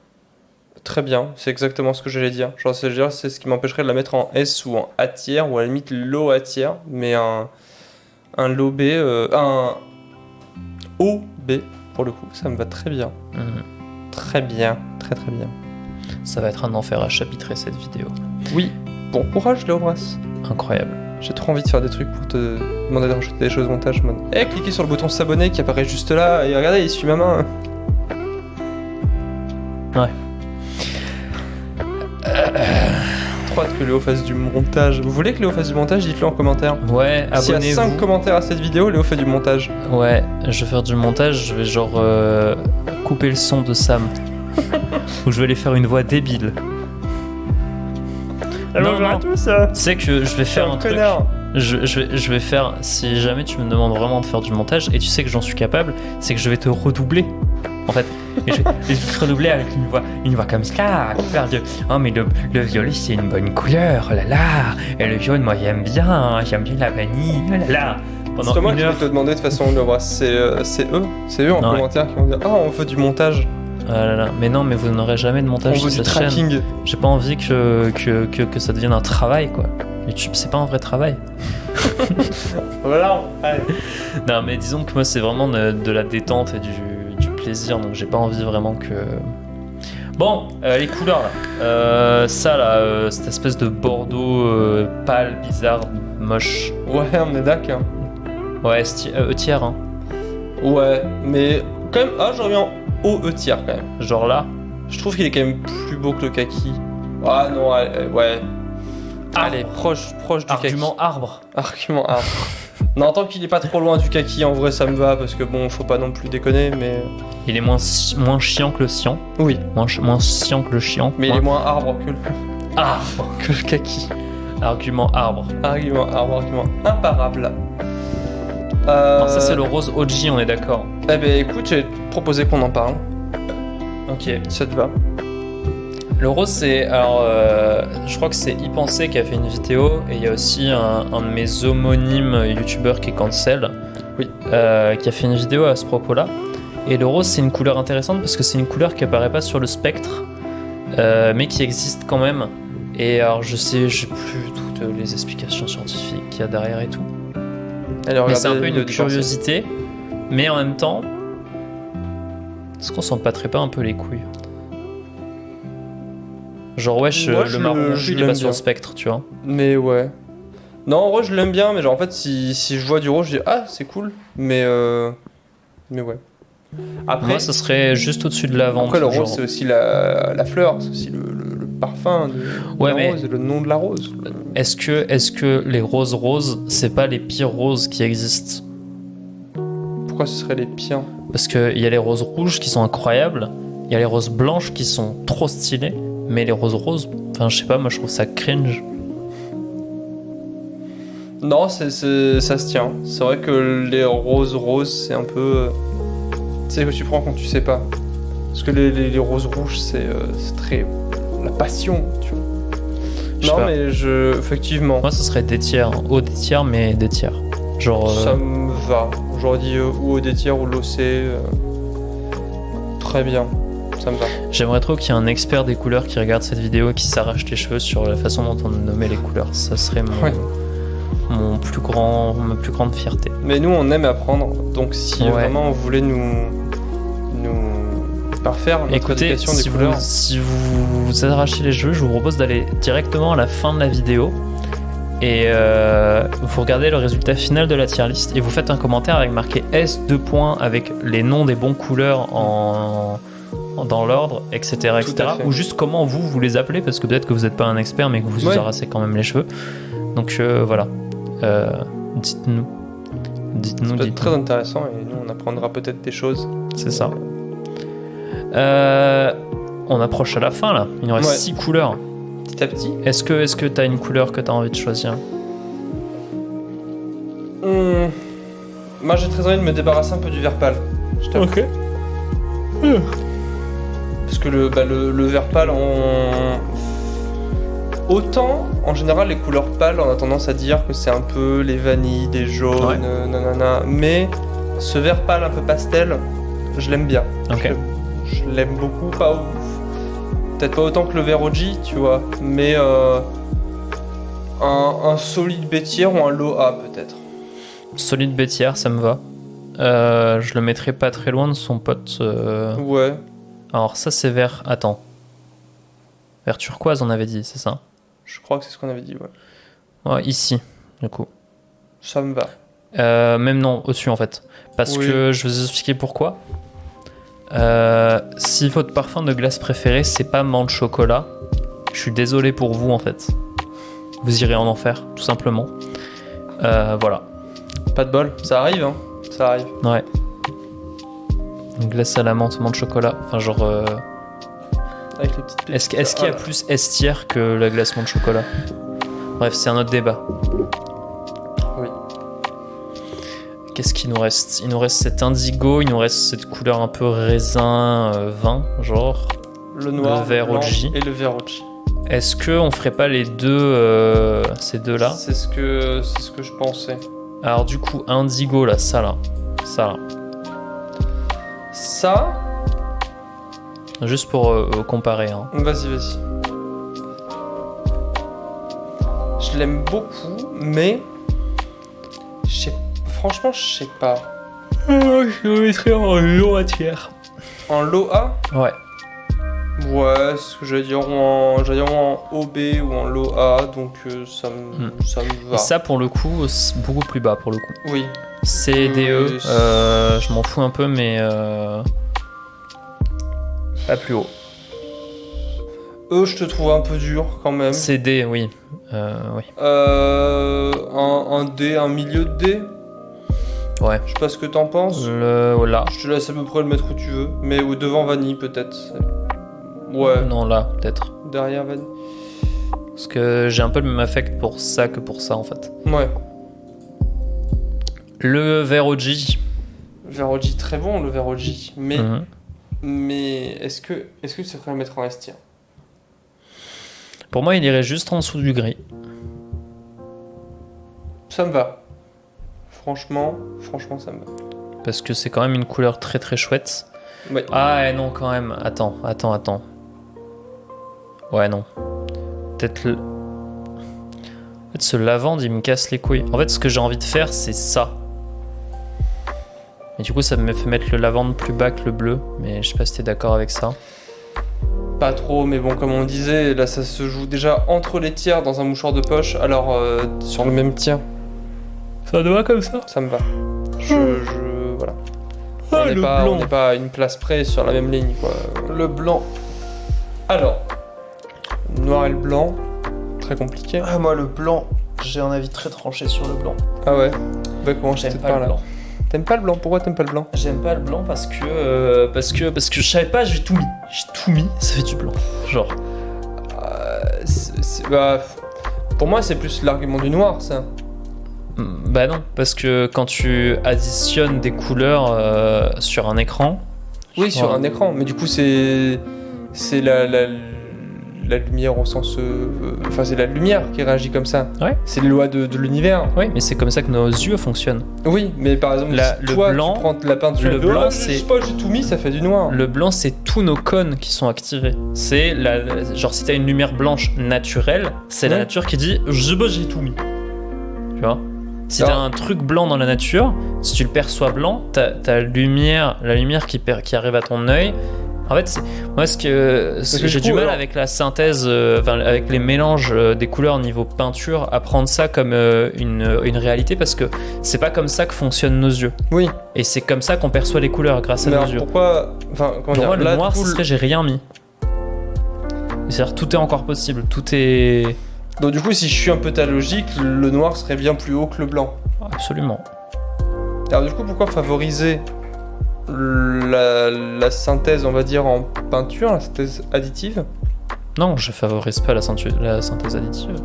S2: Très bien, c'est exactement ce que j'allais dire. C'est ce qui m'empêcherait de la mettre en S ou en A tiers, ou à la limite low A tiers, mais un low B, un haut B, pour le coup, ça me va très bien. Très bien, très très bien.
S1: Ça va être un enfer à chapitrer cette vidéo.
S2: Oui, bon courage Léo Brass.
S1: Incroyable.
S2: J'ai trop envie de faire des trucs pour te demander de rajouter des choses au montage. Cliquez sur le bouton s'abonner qui apparaît juste là, et regardez, il suit ma main.
S1: Ouais.
S2: Trop hâte que Léo fasse du montage. Vous voulez que Léo fasse du montage? Dites-le en commentaire.
S1: Ouais,
S2: S'il y a
S1: abonnez-vous.
S2: 5 commentaires à cette vidéo, Léo fait du montage.
S1: Ouais, je vais faire du montage, je vais genre couper le son de Sam. Ou je vais aller faire une voix débile.
S2: Alors,
S1: non.
S2: tout ça.
S1: Tu sais que je vais faire un truc. Je vais faire, si jamais tu me demandes vraiment de faire du montage, et tu sais que j'en suis capable, c'est que je vais te redoubler. En fait, et je vais te redoubler avec une voix comme ça, super de oh mais le violet c'est une bonne couleur, oh là là, et le violet moi j'aime bien la vanille, oh là là. Pendant
S2: c'est moi
S1: une
S2: qui
S1: heure.
S2: vais te demander de toute façon, c'est eux en commentaire qui vont dire on veut du montage.
S1: Ah là là, mais non, mais vous n'aurez jamais de montage
S2: sur
S1: cette
S2: tracking.
S1: chaîne. J'ai pas envie que ça devienne un travail, quoi. YouTube, c'est pas un vrai travail.
S2: Voilà. Allez.
S1: Non, mais disons que moi, c'est vraiment de la détente et du plaisir, donc j'ai pas envie vraiment que... Bon, les couleurs, là. Ça, là, cette espèce de bordeaux pâle, bizarre, moche.
S2: Ouais, on est d'accord.
S1: Ouais, tiers, hein.
S2: Ouais, mais quand même, j'aurais mis en haut E tiers, quand même.
S1: Genre là.
S2: Je trouve qu'il est quand même plus beau que le kaki. Ah non, ouais. Allez, proche du kaki.
S1: Argument arbre.
S2: Argument arbre. Non, tant qu'il est pas trop loin du kaki, en vrai, ça me va, parce que bon, faut pas non plus déconner, mais...
S1: Il est moins chiant que le cyan.
S2: Oui.
S1: Moins chiant que le chiant.
S2: Mais il est moins arbre que le kaki.
S1: Argument arbre.
S2: Argument imparable.
S1: Alors ça, c'est le rose OG, on est d'accord.
S2: Eh ben écoute, j'ai proposé qu'on en parle.
S1: Ok.
S2: Ça te va?
S1: Le rose, c'est... Alors, je crois que c'est Y Penser qui a fait une vidéo, et il y a aussi un de mes homonymes youtubeurs qui est Cancel,
S2: oui.
S1: Qui a fait une vidéo à ce propos-là. Et le rose, c'est une couleur intéressante parce que c'est une couleur qui apparaît pas sur le spectre, mais qui existe quand même. Et alors, j'ai plus toutes les explications scientifiques qu'il y a derrière et tout. Mais c'est un peu une curiosité, mais en même temps, est-ce qu'on s'en battrait pas un peu les couilles? Genre wesh, le marron il est pas sur le spectre, tu vois.
S2: Mais ouais. Non, en vrai je l'aime bien, mais genre en fait si je vois du rose, je dis ah c'est cool, mais ouais.
S1: Après, moi ça serait juste au-dessus de la vente.
S2: Après le rose c'est aussi la fleur, c'est aussi le parfum de la rose et le nom de la rose.
S1: Est-ce que les roses c'est pas les pires roses qui existent?
S2: Pourquoi ce serait les pires?
S1: Parce qu'il y a les roses rouges qui sont incroyables, il y a les roses blanches qui sont trop stylées, mais les roses roses, enfin je sais pas, moi je trouve ça cringe.
S2: Non, ça se tient. C'est vrai que les roses, c'est un peu... tu sais que tu prends quand tu sais pas. Parce que les roses rouges, c'est très... la passion, tu vois.
S1: Je sais
S2: Non,
S1: pas.
S2: mais effectivement,
S1: Moi ce serait des tiers, haut des tiers, mais des tiers. Genre...
S2: ça me va. J'aurais dit ou au détière ou l'OC. Très bien, ça me va.
S1: J'aimerais trop qu'il y ait un expert des couleurs qui regarde cette vidéo et qui s'arrache les cheveux sur la façon dont on nommait les couleurs. Ça serait
S2: Ouais.
S1: ma plus grande fierté.
S2: Mais nous, on aime apprendre. Donc si
S1: Ouais.
S2: vraiment on voulait nous parfaire notre
S1: Écoutez,
S2: éducation des couleurs...
S1: si vous arrachez les cheveux, je vous propose d'aller directement à la fin de la vidéo et vous regardez le résultat final de la tier list et vous faites un commentaire avec marqué S 2 points avec les noms des bons couleurs dans l'ordre, etc.
S2: Tout à
S1: etc.
S2: fait.
S1: Ou juste comment vous les appelez, parce que peut-être que vous n'êtes pas un expert mais que vous
S2: Ouais.
S1: arracez quand même les cheveux. Donc voilà. Dites-nous.
S2: Ça peut être très intéressant et nous, on apprendra peut-être des choses.
S1: C'est ça. On approche à la fin là. Il nous reste
S2: Ouais.
S1: 6 couleurs.
S2: Petit à petit.
S1: Est-ce que tu as une couleur que tu as envie de choisir?
S2: Moi, j'ai très envie de me débarrasser un peu du vert pâle. Je t'avoue. Parce que le vert pâle, autant, en général, les couleurs pâles, on a tendance à dire que c'est un peu les vanilles, des jaunes,
S1: Ouais.
S2: nanana. Mais ce vert pâle un peu pastel, je l'aime bien.
S1: Ok.
S2: Je l'aime beaucoup, peut-être pas autant que le vert OG, tu vois, mais un solide B tier ou un low A peut-être.
S1: Solide bêtière, ça me va. Je le mettrai pas très loin de son pote.
S2: Ouais,
S1: Alors ça c'est vert. Attends. Vert turquoise on avait dit, c'est ça?
S2: je crois que c'est ce qu'on avait dit, ouais.
S1: Ouais, ici, du coup.
S2: Ça me va.
S1: Même non, au-dessus en fait. Parce
S2: Oui.
S1: que je vais vous expliquer pourquoi. Si votre parfum de glace préféré c'est pas menthe chocolat, je suis désolé pour vous en fait. Vous irez en enfer, tout simplement. Voilà.
S2: Pas de bol, ça arrive, hein. Ça arrive.
S1: Ouais. Une glace à la menthe chocolat. Enfin genre...
S2: Avec les petites pépites.
S1: Est-ce qu'il y a plus S tier que la glace menthe chocolat? Bref, c'est un autre débat.
S2: Oui.
S1: Qu'est-ce qu'il nous reste? Il nous reste cet indigo, il nous reste cette couleur un peu raisin, vin, genre.
S2: Le noir,
S1: Le vert
S2: blanc
S1: OG.
S2: et le vert OG.
S1: Est-ce qu'on ferait pas les deux, ces deux-là?
S2: C'est ce que je pensais.
S1: Alors du coup, indigo là, ça là. Ça là.
S2: Ça,
S1: Juste pour comparer. Hein.
S2: vas-y. Je l'aime beaucoup, mais franchement, je sais pas.
S1: Je le mettrais en low tiers.
S2: En low A?
S1: Ouais.
S2: Ouais, ce que j'allais dire en OB ou en low A, donc ça me va.
S1: Et ça pour le coup, c'est beaucoup plus bas pour le coup.
S2: Oui.
S1: C, D, E,
S2: Oui.
S1: je m'en fous un peu, mais pas plus haut.
S2: Je te trouve un peu dur quand même.
S1: C, D, oui. Oui.
S2: Un D, un milieu de D.
S1: Ouais.
S2: Je sais pas ce que t'en penses.
S1: Là.
S2: Je te laisse à peu près le mettre où tu veux, mais au devant vanille peut-être. Ouais.
S1: Non, là, peut-être.
S2: Derrière vanille.
S1: Parce que j'ai un peu le même affect pour ça que pour ça, en fait.
S2: Ouais.
S1: Le vert OG.
S2: Vert OG très bon le vert OG, mais
S1: Mhm.
S2: mais est-ce que tu ferais le mettre en S tier?
S1: Pour moi, il irait juste en dessous du gris.
S2: Ça me va. Franchement, ça me va.
S1: Parce que c'est quand même une couleur très très chouette.
S2: Ouais.
S1: Ah, et non, quand même. Attends. Ouais, non. Peut-être le... En fait, ce lavande, il me casse les couilles. En fait, ce que j'ai envie de faire, c'est ça. Et du coup, ça me fait mettre le lavande plus bas que le bleu. Mais je sais pas si t'es d'accord avec ça.
S2: Pas trop, mais bon, comme on disait, là ça se joue déjà entre les tiers dans un mouchoir de poche, alors sur le même tiers,
S1: Ça te va comme ça?
S2: ça me va. Voilà.
S1: Ah,
S2: on
S1: le
S2: n'est
S1: blanc.
S2: pas à une place près sur la même ligne, quoi.
S1: Le blanc.
S2: Alors, le noir et le blanc, très compliqué.
S1: Ah, moi, le blanc, j'ai un avis très tranché sur le blanc.
S2: Ah ouais. Bah comment je
S1: J'aime
S2: t'ai
S1: pas
S2: par
S1: le
S2: là.
S1: blanc.
S2: T'aimes pas le blanc? Pourquoi t'aimes pas le blanc?
S1: J'aime pas le blanc parce que je savais pas, j'ai tout mis, ça fait du blanc. Genre.
S2: Bah, pour moi, c'est plus l'argument du noir, ça.
S1: Bah non, parce que quand tu additionnes des couleurs sur un écran.
S2: Oui, sur un écran, mais du coup, c'est la lumière au sens. Enfin, c'est la lumière qui réagit comme ça.
S1: Ouais.
S2: C'est les lois de l'univers.
S1: Oui, mais c'est comme ça que nos yeux fonctionnent.
S2: Oui, mais par exemple, si
S1: le
S2: toi,
S1: blanc,
S2: tu prends la peinture,
S1: le blanc,
S2: je sais pas, j'ai tout mis, ça fait du noir.
S1: Le blanc, c'est tous nos cônes qui sont activés. C'est genre si t'as une lumière blanche naturelle, c'est la nature qui dit j'ai tout mis. Tu vois? Si t'as un truc blanc dans la nature, si tu le perçois blanc, t'as la lumière qui arrive à ton œil. En fait, moi, ce que j'ai du mal avec la synthèse, avec les mélanges des couleurs au niveau peinture, à prendre ça comme une réalité, parce que c'est pas comme ça que fonctionnent nos yeux.
S2: Oui.
S1: Et c'est comme ça qu'on perçoit les couleurs grâce à nos yeux.
S2: Pourquoi
S1: Pour moi, le noir, ce serait j'ai rien mis. C'est-à-dire tout est encore possible, tout est.
S2: Donc du coup, si je suis un peu ta logique, le noir serait bien plus haut que le blanc.
S1: Absolument.
S2: Alors du coup, pourquoi favoriser la synthèse, on va dire, en peinture, la synthèse additive?
S1: Non, je favorise pas la synthèse additive.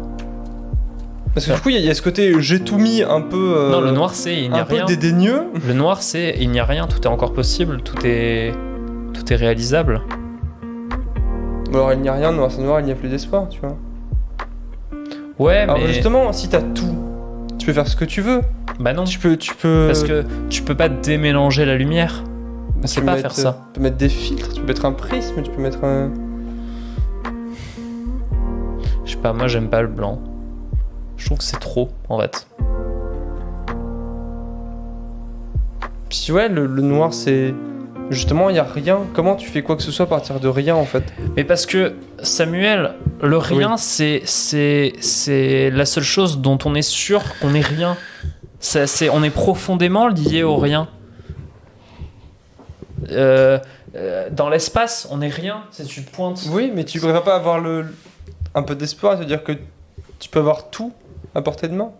S2: Parce que du coup, il y a ce côté j'ai tout mis un peu.
S1: Non, le noir, c'est il n'y a rien.
S2: Un peu dédaigneux.
S1: Le noir, c'est il n'y a rien, tout est encore possible, tout est réalisable.
S2: Alors, il n'y a rien, noir c'est noir, il n'y a plus d'espoir, tu vois.
S1: Ouais,
S2: alors,
S1: mais.
S2: Justement, si t'as tout, tu peux faire ce que tu veux.
S1: Bah non.
S2: Tu peux.
S1: Parce que tu peux pas démélanger la lumière. On sait pas faire ça.
S2: Tu peux mettre des filtres, tu peux mettre un prisme, tu peux mettre un.
S1: Je sais pas, moi j'aime pas le blanc. Je trouve que c'est trop, en fait.
S2: Puis ouais, le noir c'est. Justement, il n'y a rien. Comment tu fais quoi que ce soit à partir de rien en fait?
S1: Mais parce que, Samuel, le rien, c'est la seule chose dont on est sûr qu'on est rien. On est profondément lié au rien. Dans l'espace, on est rien. Si tu te pointes.
S2: Oui, mais tu ne pourrais pas avoir un peu d'espoir et te dire que tu peux avoir tout à portée de main?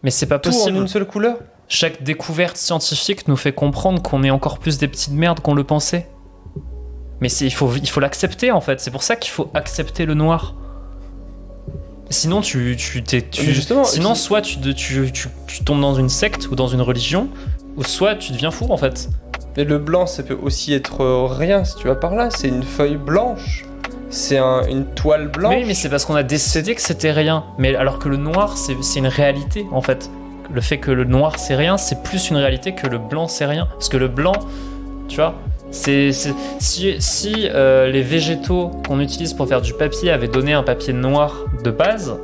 S1: Mais c'est pas
S2: tout
S1: possible.
S2: En une seule couleur?
S1: Chaque découverte scientifique nous fait comprendre qu'on est encore plus des petites merdes qu'on le pensait. Mais il faut l'accepter en fait. C'est pour ça qu'il faut accepter le noir. Sinon, sinon soit tu tombes dans une secte ou dans une religion, ou soit tu deviens fou en fait.
S2: Mais le blanc, ça peut aussi être rien si tu vas par là. C'est une feuille blanche. C'est une toile blanche.
S1: Oui, mais c'est parce qu'on a décidé que c'était rien. Mais alors que le noir, c'est une réalité en fait. Le fait que le noir c'est rien, c'est plus une réalité que le blanc c'est rien. Parce que le blanc, tu vois, si les végétaux qu'on utilise pour faire du papier avaient donné un papier noir de base,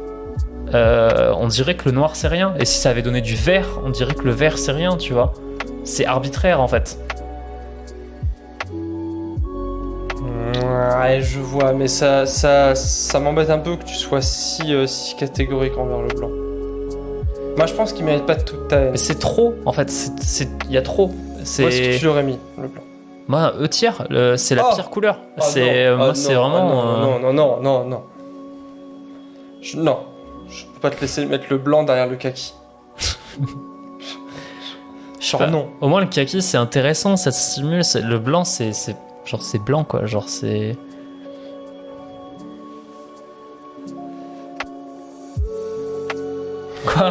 S1: on dirait que le noir c'est rien. Et si ça avait donné du vert, on dirait que le vert c'est rien, tu vois. C'est arbitraire en fait.
S2: Ouais, je vois, mais ça m'embête un peu que tu sois si catégorique envers le blanc. Moi, je pense qu'il mérite pas toute ta haine.
S1: Mais c'est trop, en fait. Il y a trop.
S2: Moi, est-ce que tu l'aurais mis, le blanc?
S1: Moi, E-tiers, c'est la pire couleur. C'est vraiment.
S2: Non. Non. Je peux pas te laisser mettre le blanc derrière le kaki. Non.
S1: Au moins, le kaki, c'est intéressant, ça te stimule. Le blanc, c'est blanc, quoi. Genre, c'est. Quoi?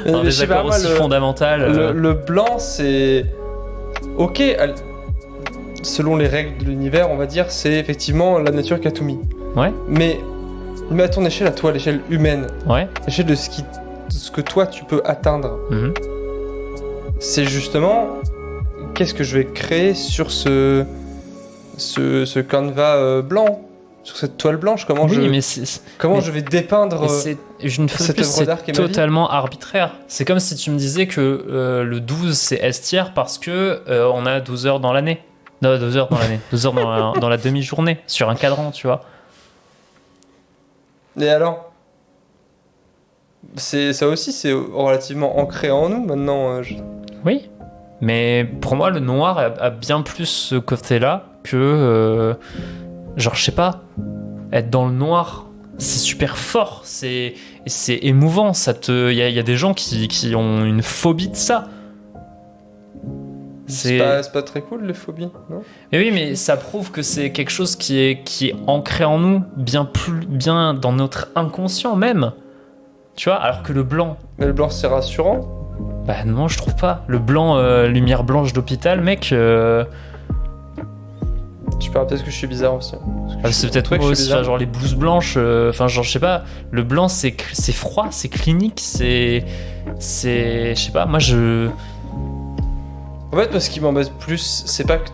S1: Un désaccord aussi fondamental.
S2: Le blanc, c'est. Ok, selon les règles de l'univers, on va dire, c'est effectivement la nature qui a tout mis.
S1: Ouais.
S2: Mais à ton échelle, à toi, à l'échelle humaine,
S1: ouais.
S2: À l'échelle de ce que toi tu peux atteindre, c'est justement qu'est-ce que je vais créer sur ce canevas blanc, sur cette toile blanche, comment je vais dépeindre
S1: cette œuvre d'art qui est totalement arbitraire. C'est comme si tu me disais que le 12 c'est S-tiers parce que on a 12 heures dans l'année. Non, 12 heures dans l'année. 12 heures dans la demi-journée, sur un cadran, tu vois.
S2: Et alors, ça aussi, c'est relativement ancré en nous maintenant.
S1: Oui, mais pour moi, le noir a bien plus ce côté-là que, genre, je sais pas, être dans le noir, c'est super fort, c'est émouvant. Il y a des gens qui ont une phobie de ça.
S2: C'est pas très cool les phobies, non?
S1: Mais oui, mais ça prouve que c'est quelque chose qui est ancré en nous, bien dans notre inconscient même. Tu vois, alors que le blanc.
S2: Mais le blanc c'est rassurant.
S1: Bah non, je trouve pas. Le blanc, lumière blanche d'hôpital, mec.
S2: Tu parles peut-être que je suis bizarre aussi.
S1: C'est peut-être moi aussi, genre les blouses blanches. Enfin, genre je sais pas. Le blanc c'est froid, c'est clinique, c'est. Je sais pas, moi je.
S2: En fait, moi, ce qui m'embête plus, c'est pas que.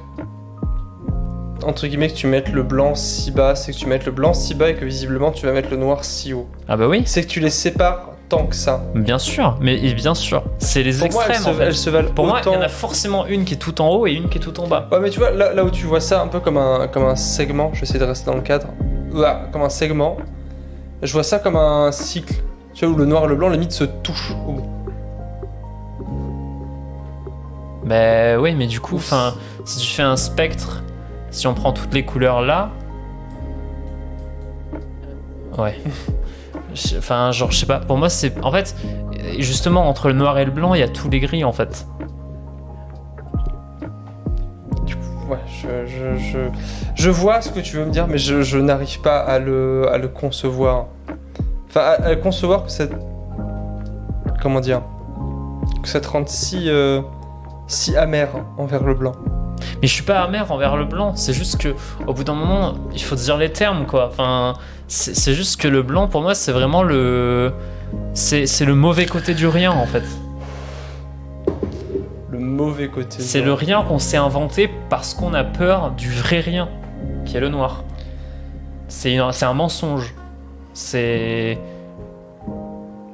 S2: Entre guillemets, que tu mettes le blanc si bas, c'est que tu mettes le blanc si bas et que visiblement tu vas mettre le noir si haut.
S1: Ah bah oui.
S2: C'est que tu les sépares tant que ça.
S1: Bien sûr, mais bien sûr. C'est les
S2: pour
S1: extrêmes
S2: moi,
S1: en fait.
S2: Elles se valent
S1: pour
S2: autant.
S1: moi, il y en a forcément une qui est tout en haut et une qui est tout en bas.
S2: Ouais, mais tu vois, là où tu vois ça un peu comme un segment, je vais essayer de rester dans le cadre. Ouais, comme un segment. Je vois ça comme un cycle. Tu vois, où le noir et le blanc, limite, se touchent au bout.
S1: Bah oui, mais du coup, si tu fais un spectre, si on prend toutes les couleurs là, ouais. Enfin, genre, je sais pas. Pour moi, c'est en fait, justement, entre le noir et le blanc, il y a tous les gris en fait.
S2: Du coup, ouais, je vois ce que tu veux me dire, mais je n'arrive pas à le concevoir. Enfin, à le concevoir que cette. Comment dire? Que ça te rende si amer envers le blanc.
S1: Mais je suis pas amer envers le blanc, c'est juste que au bout d'un moment, il faut dire les termes quoi. Enfin, c'est juste que le blanc pour moi, c'est vraiment c'est le mauvais côté du rien en fait.
S2: Le mauvais côté.
S1: C'est le rien qu'on s'est inventé parce qu'on a peur du vrai rien, qui est le noir. C'est un mensonge. C'est.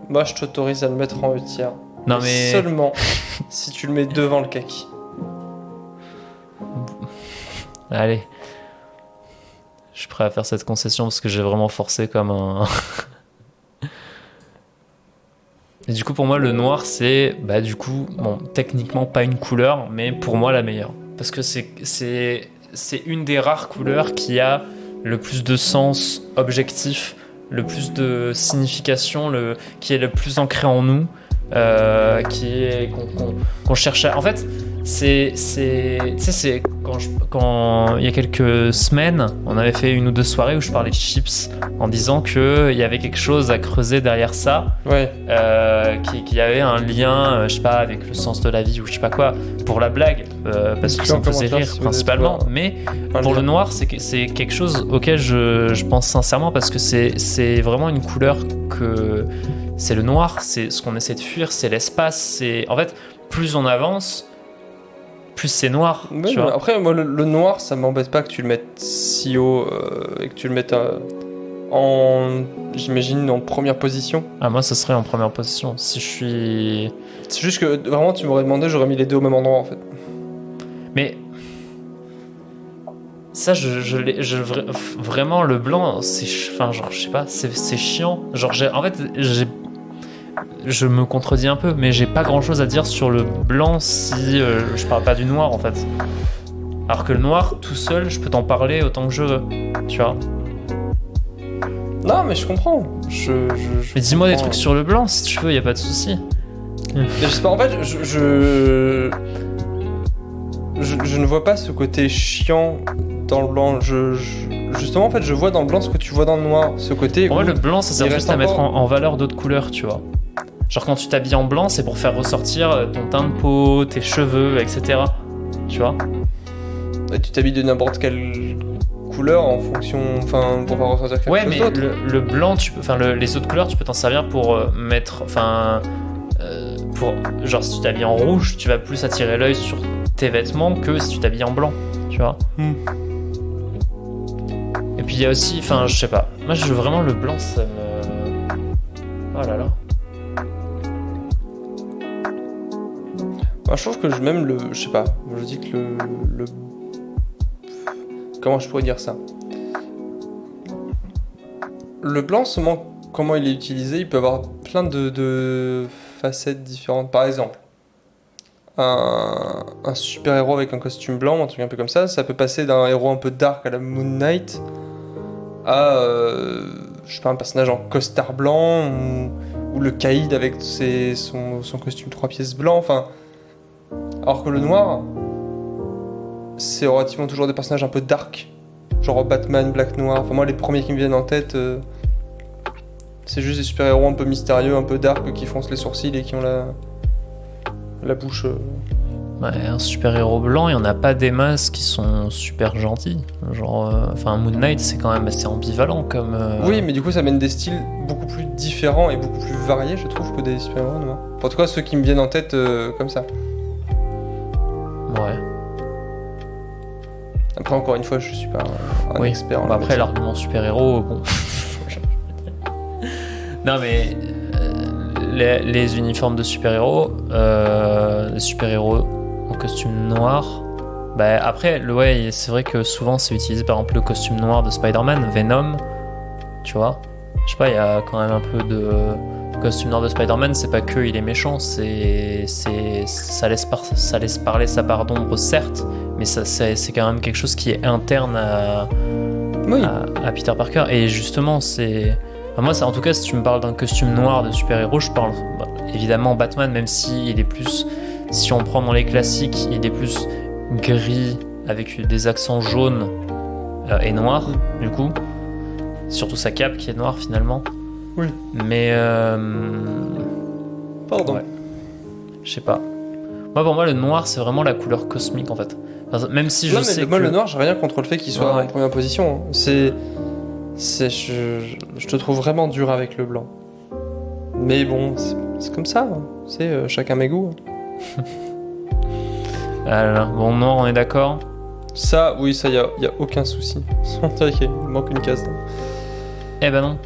S2: Moi, je t'autorise à le mettre en E-tiers.
S1: Non mais.
S2: Seulement si tu le mets devant le kaki.
S1: Allez. Je suis prêt à faire cette concession parce que j'ai vraiment forcé comme un. Et du coup, pour moi, le noir, c'est, du coup, bon, techniquement pas une couleur, mais pour moi la meilleure. Parce que c'est une des rares couleurs qui a le plus de sens objectif, le plus de signification, qui est le plus ancré en nous, qu'on cherche à. En fait, c'est quand il y a quelques semaines, on avait fait une ou deux soirées où je parlais de chips en disant qu'il y avait quelque chose à creuser derrière ça,
S2: ouais.
S1: qu'il y avait un lien, je sais pas, avec le sens de la vie ou je sais pas quoi, pour la blague, parce que ça me faisait rire principalement, mais pour le noir, c'est quelque chose auquel je pense sincèrement parce que c'est vraiment une couleur que c'est le noir, c'est ce qu'on essaie de fuir, c'est l'espace, c'est en fait plus on avance, plus c'est noir.
S2: Ouais,
S1: tu vois.
S2: Après, moi, le noir, ça m'embête pas que tu le mettes si haut et que tu le mettes j'imagine, en première position.
S1: Ah, moi, ça serait en première position. Si je suis.
S2: C'est juste que vraiment, tu m'aurais demandé, j'aurais mis les deux au même endroit en fait.
S1: Mais. Ça, vraiment, le blanc, c'est. Enfin, genre, je sais pas, c'est chiant. Genre, en fait, je me contredis un peu, mais j'ai pas grand chose à dire sur le blanc si je parle pas du noir en fait. Alors que le noir, tout seul, je peux t'en parler autant que je veux, tu vois.
S2: Non, mais je comprends.
S1: Mais dis-moi des trucs sur le blanc si tu veux, y a pas de souci.
S2: Mais je sais pas, en fait, je ne vois pas ce côté chiant dans le blanc. Justement, en fait, je vois dans le blanc ce que tu vois dans le noir. Ce côté.
S1: Pour moi, le blanc, ça sert juste à mettre en valeur d'autres couleurs, tu vois. Genre, quand tu t'habilles en blanc, c'est pour faire ressortir ton teint de peau, tes cheveux, etc. Tu vois.
S2: Et tu t'habilles de n'importe quelle couleur en fonction. Enfin, pour faire ressortir quelque chose d'autre.
S1: Ouais, mais le blanc, les autres couleurs, tu peux t'en servir pour mettre. Enfin. Genre, si tu t'habilles en rouge, tu vas plus attirer l'œil sur tes vêtements que si tu t'habilles en blanc, tu vois. Et puis il y a aussi, enfin, je sais pas. Moi, vraiment le blanc, ça me. Oh là là.
S2: Bah, je trouve que même je sais pas. Je dis que le. Comment je pourrais dire ça? Le blanc, seulement comment il est utilisé, il peut avoir plein de facettes différentes. Par exemple, un super-héros avec un costume blanc, un truc un peu comme ça peut passer d'un héros un peu dark à la Moon Knight à, je sais pas, un personnage en costard blanc ou le Caïd avec son costume 3 pièces blanc. Enfin, alors que le noir, c'est relativement toujours des personnages un peu dark. Genre Batman, Black Noir. Enfin, moi, les premiers qui me viennent en tête, c'est juste des super-héros un peu mystérieux, un peu dark, qui froncent les sourcils et qui ont la bouche.
S1: Ouais, un super-héros blanc, il n'y en a pas des masses qui sont super gentils. Genre, enfin, Moon Knight, c'est quand même assez ambivalent comme.
S2: Oui, mais du coup, ça mène des styles beaucoup plus différents et beaucoup plus variés, je trouve, que des super-héros noirs. En tout cas, ceux qui me viennent en tête comme ça.
S1: Ouais.
S2: Après, encore une fois, je suis pas un expert.
S1: Bah après, l'argument super-héros, bon. Non, mais les uniformes de super-héros, les super-héros en costume noir. Bah après, c'est vrai que souvent c'est utilisé, par exemple le costume noir de Spider-Man, Venom, tu vois. Je sais pas, il y a quand même un peu de costume noir de Spider-Man. C'est pas que il est méchant, ça laisse parler sa part d'ombre, certes, mais c'est quand même quelque chose qui est interne à Peter Parker. Et justement, moi, en tout cas, si tu me parles d'un costume noir de super-héros, je parle évidemment Batman, même si il est plus, si on prend dans les classiques, il est plus gris avec des accents jaunes et noirs, du coup. Surtout sa cape qui est noire finalement.
S2: Oui.
S1: Mais
S2: pardon.
S1: Ouais. Je sais pas. Moi, pour moi, le noir, c'est vraiment la couleur cosmique en fait. Enfin, même si je sais
S2: moi, le noir, j'ai rien contre le fait qu'il soit en première position. Je te trouve vraiment dur avec le blanc. Mais bon, c'est comme ça. C'est chacun mes goûts.
S1: Alors, bon, noir, on est d'accord.
S2: Ça, oui, ça, y a aucun souci. On dirait qu'il manque une case.
S1: Eh ben non.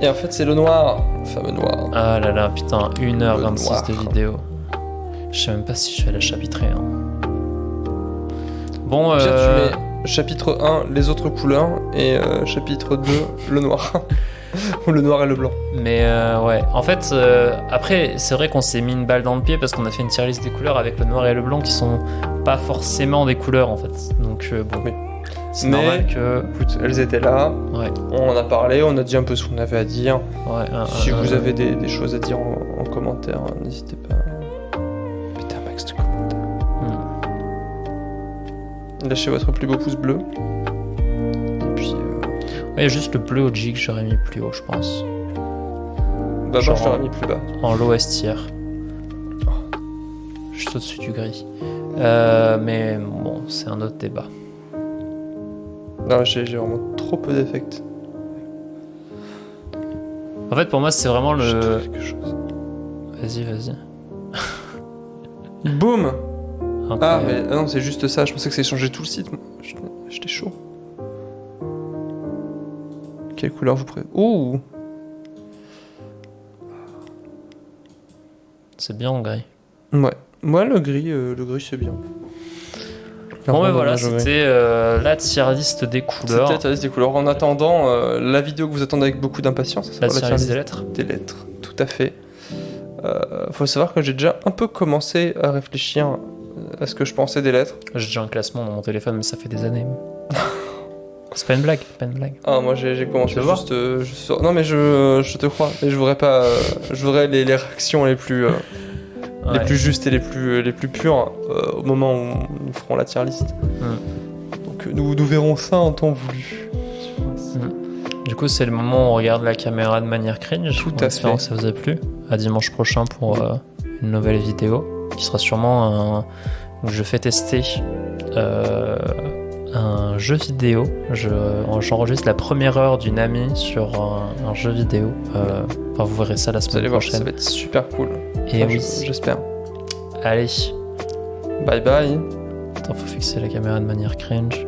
S2: Et en fait, c'est le noir. Le fameux noir.
S1: Ah là là, putain, 1h26
S2: noir.
S1: de vidéo. Je sais même pas si je vais la chapitrer. Hein. Bon,
S2: Pierre, tu mets chapitre 1, les autres couleurs, et chapitre 2, le noir. Ou le noir et le blanc.
S1: Mais ouais, en fait, après, c'est vrai qu'on s'est mis une balle dans le pied parce qu'on a fait une tier list des couleurs avec le noir et le blanc qui sont pas forcément des couleurs en fait. Donc bon,
S2: oui.
S1: C'est normal que.
S2: Écoute, elles étaient là,
S1: ouais.
S2: On en a parlé, on a dit un peu ce qu'on avait à dire.
S1: Ouais,
S2: si vous avez des choses à dire en commentaire, n'hésitez pas. Mettez un max de commentaires. Lâchez votre plus beau pouce bleu. Et puis.
S1: Il y a juste le bleu OG que j'aurais mis plus haut, je pense.
S2: Bah, je l'aurais mis plus bas.
S1: En low S tier. Juste au-dessus du gris. Mais bon, c'est un autre débat.
S2: Non, j'ai vraiment trop peu d'effects.
S1: En fait, pour moi, c'est vraiment le.
S2: Je trouve quelque chose.
S1: Vas-y.
S2: Boum.
S1: Incroyable.
S2: Mais non, c'est juste ça. Je pensais que ça changeait tout le site. Moi. J'étais chaud. Quelle couleur vous préférez? Ouh.
S1: C'est bien en gris.
S2: Ouais. Moi, le gris c'est bien.
S1: Bon, mais voilà, c'était la tier list des couleurs.
S2: C'était la tier list des couleurs. En attendant, la vidéo que vous attendez avec beaucoup d'impatience,
S1: la tier list des lettres.
S2: Des lettres, tout à fait. Faut savoir que j'ai déjà un peu commencé à réfléchir à ce que je pensais des lettres.
S1: J'ai déjà un classement dans mon téléphone, mais ça fait des années. C'est pas une blague,
S2: Ah, moi j'ai commencé juste non, mais je te crois. Mais je voudrais pas. Je voudrais les réactions les plus. Les plus justes et les plus pures au moment où nous ferons la tier list. Donc nous verrons ça en temps voulu.
S1: Du coup, c'est le moment où on regarde la caméra de manière cringe.
S2: Tout à fait.
S1: J'espère que ça vous a plu. À dimanche prochain pour une nouvelle vidéo qui sera sûrement où je fais tester un jeu vidéo. J'enregistre la première heure d'une amie sur un jeu vidéo. Enfin, vous verrez ça la semaine prochaine.
S2: Ça va être super cool.
S1: Et oui,
S2: j'espère.
S1: Allez.
S2: Bye bye.
S1: Attends, faut fixer la caméra de manière cringe.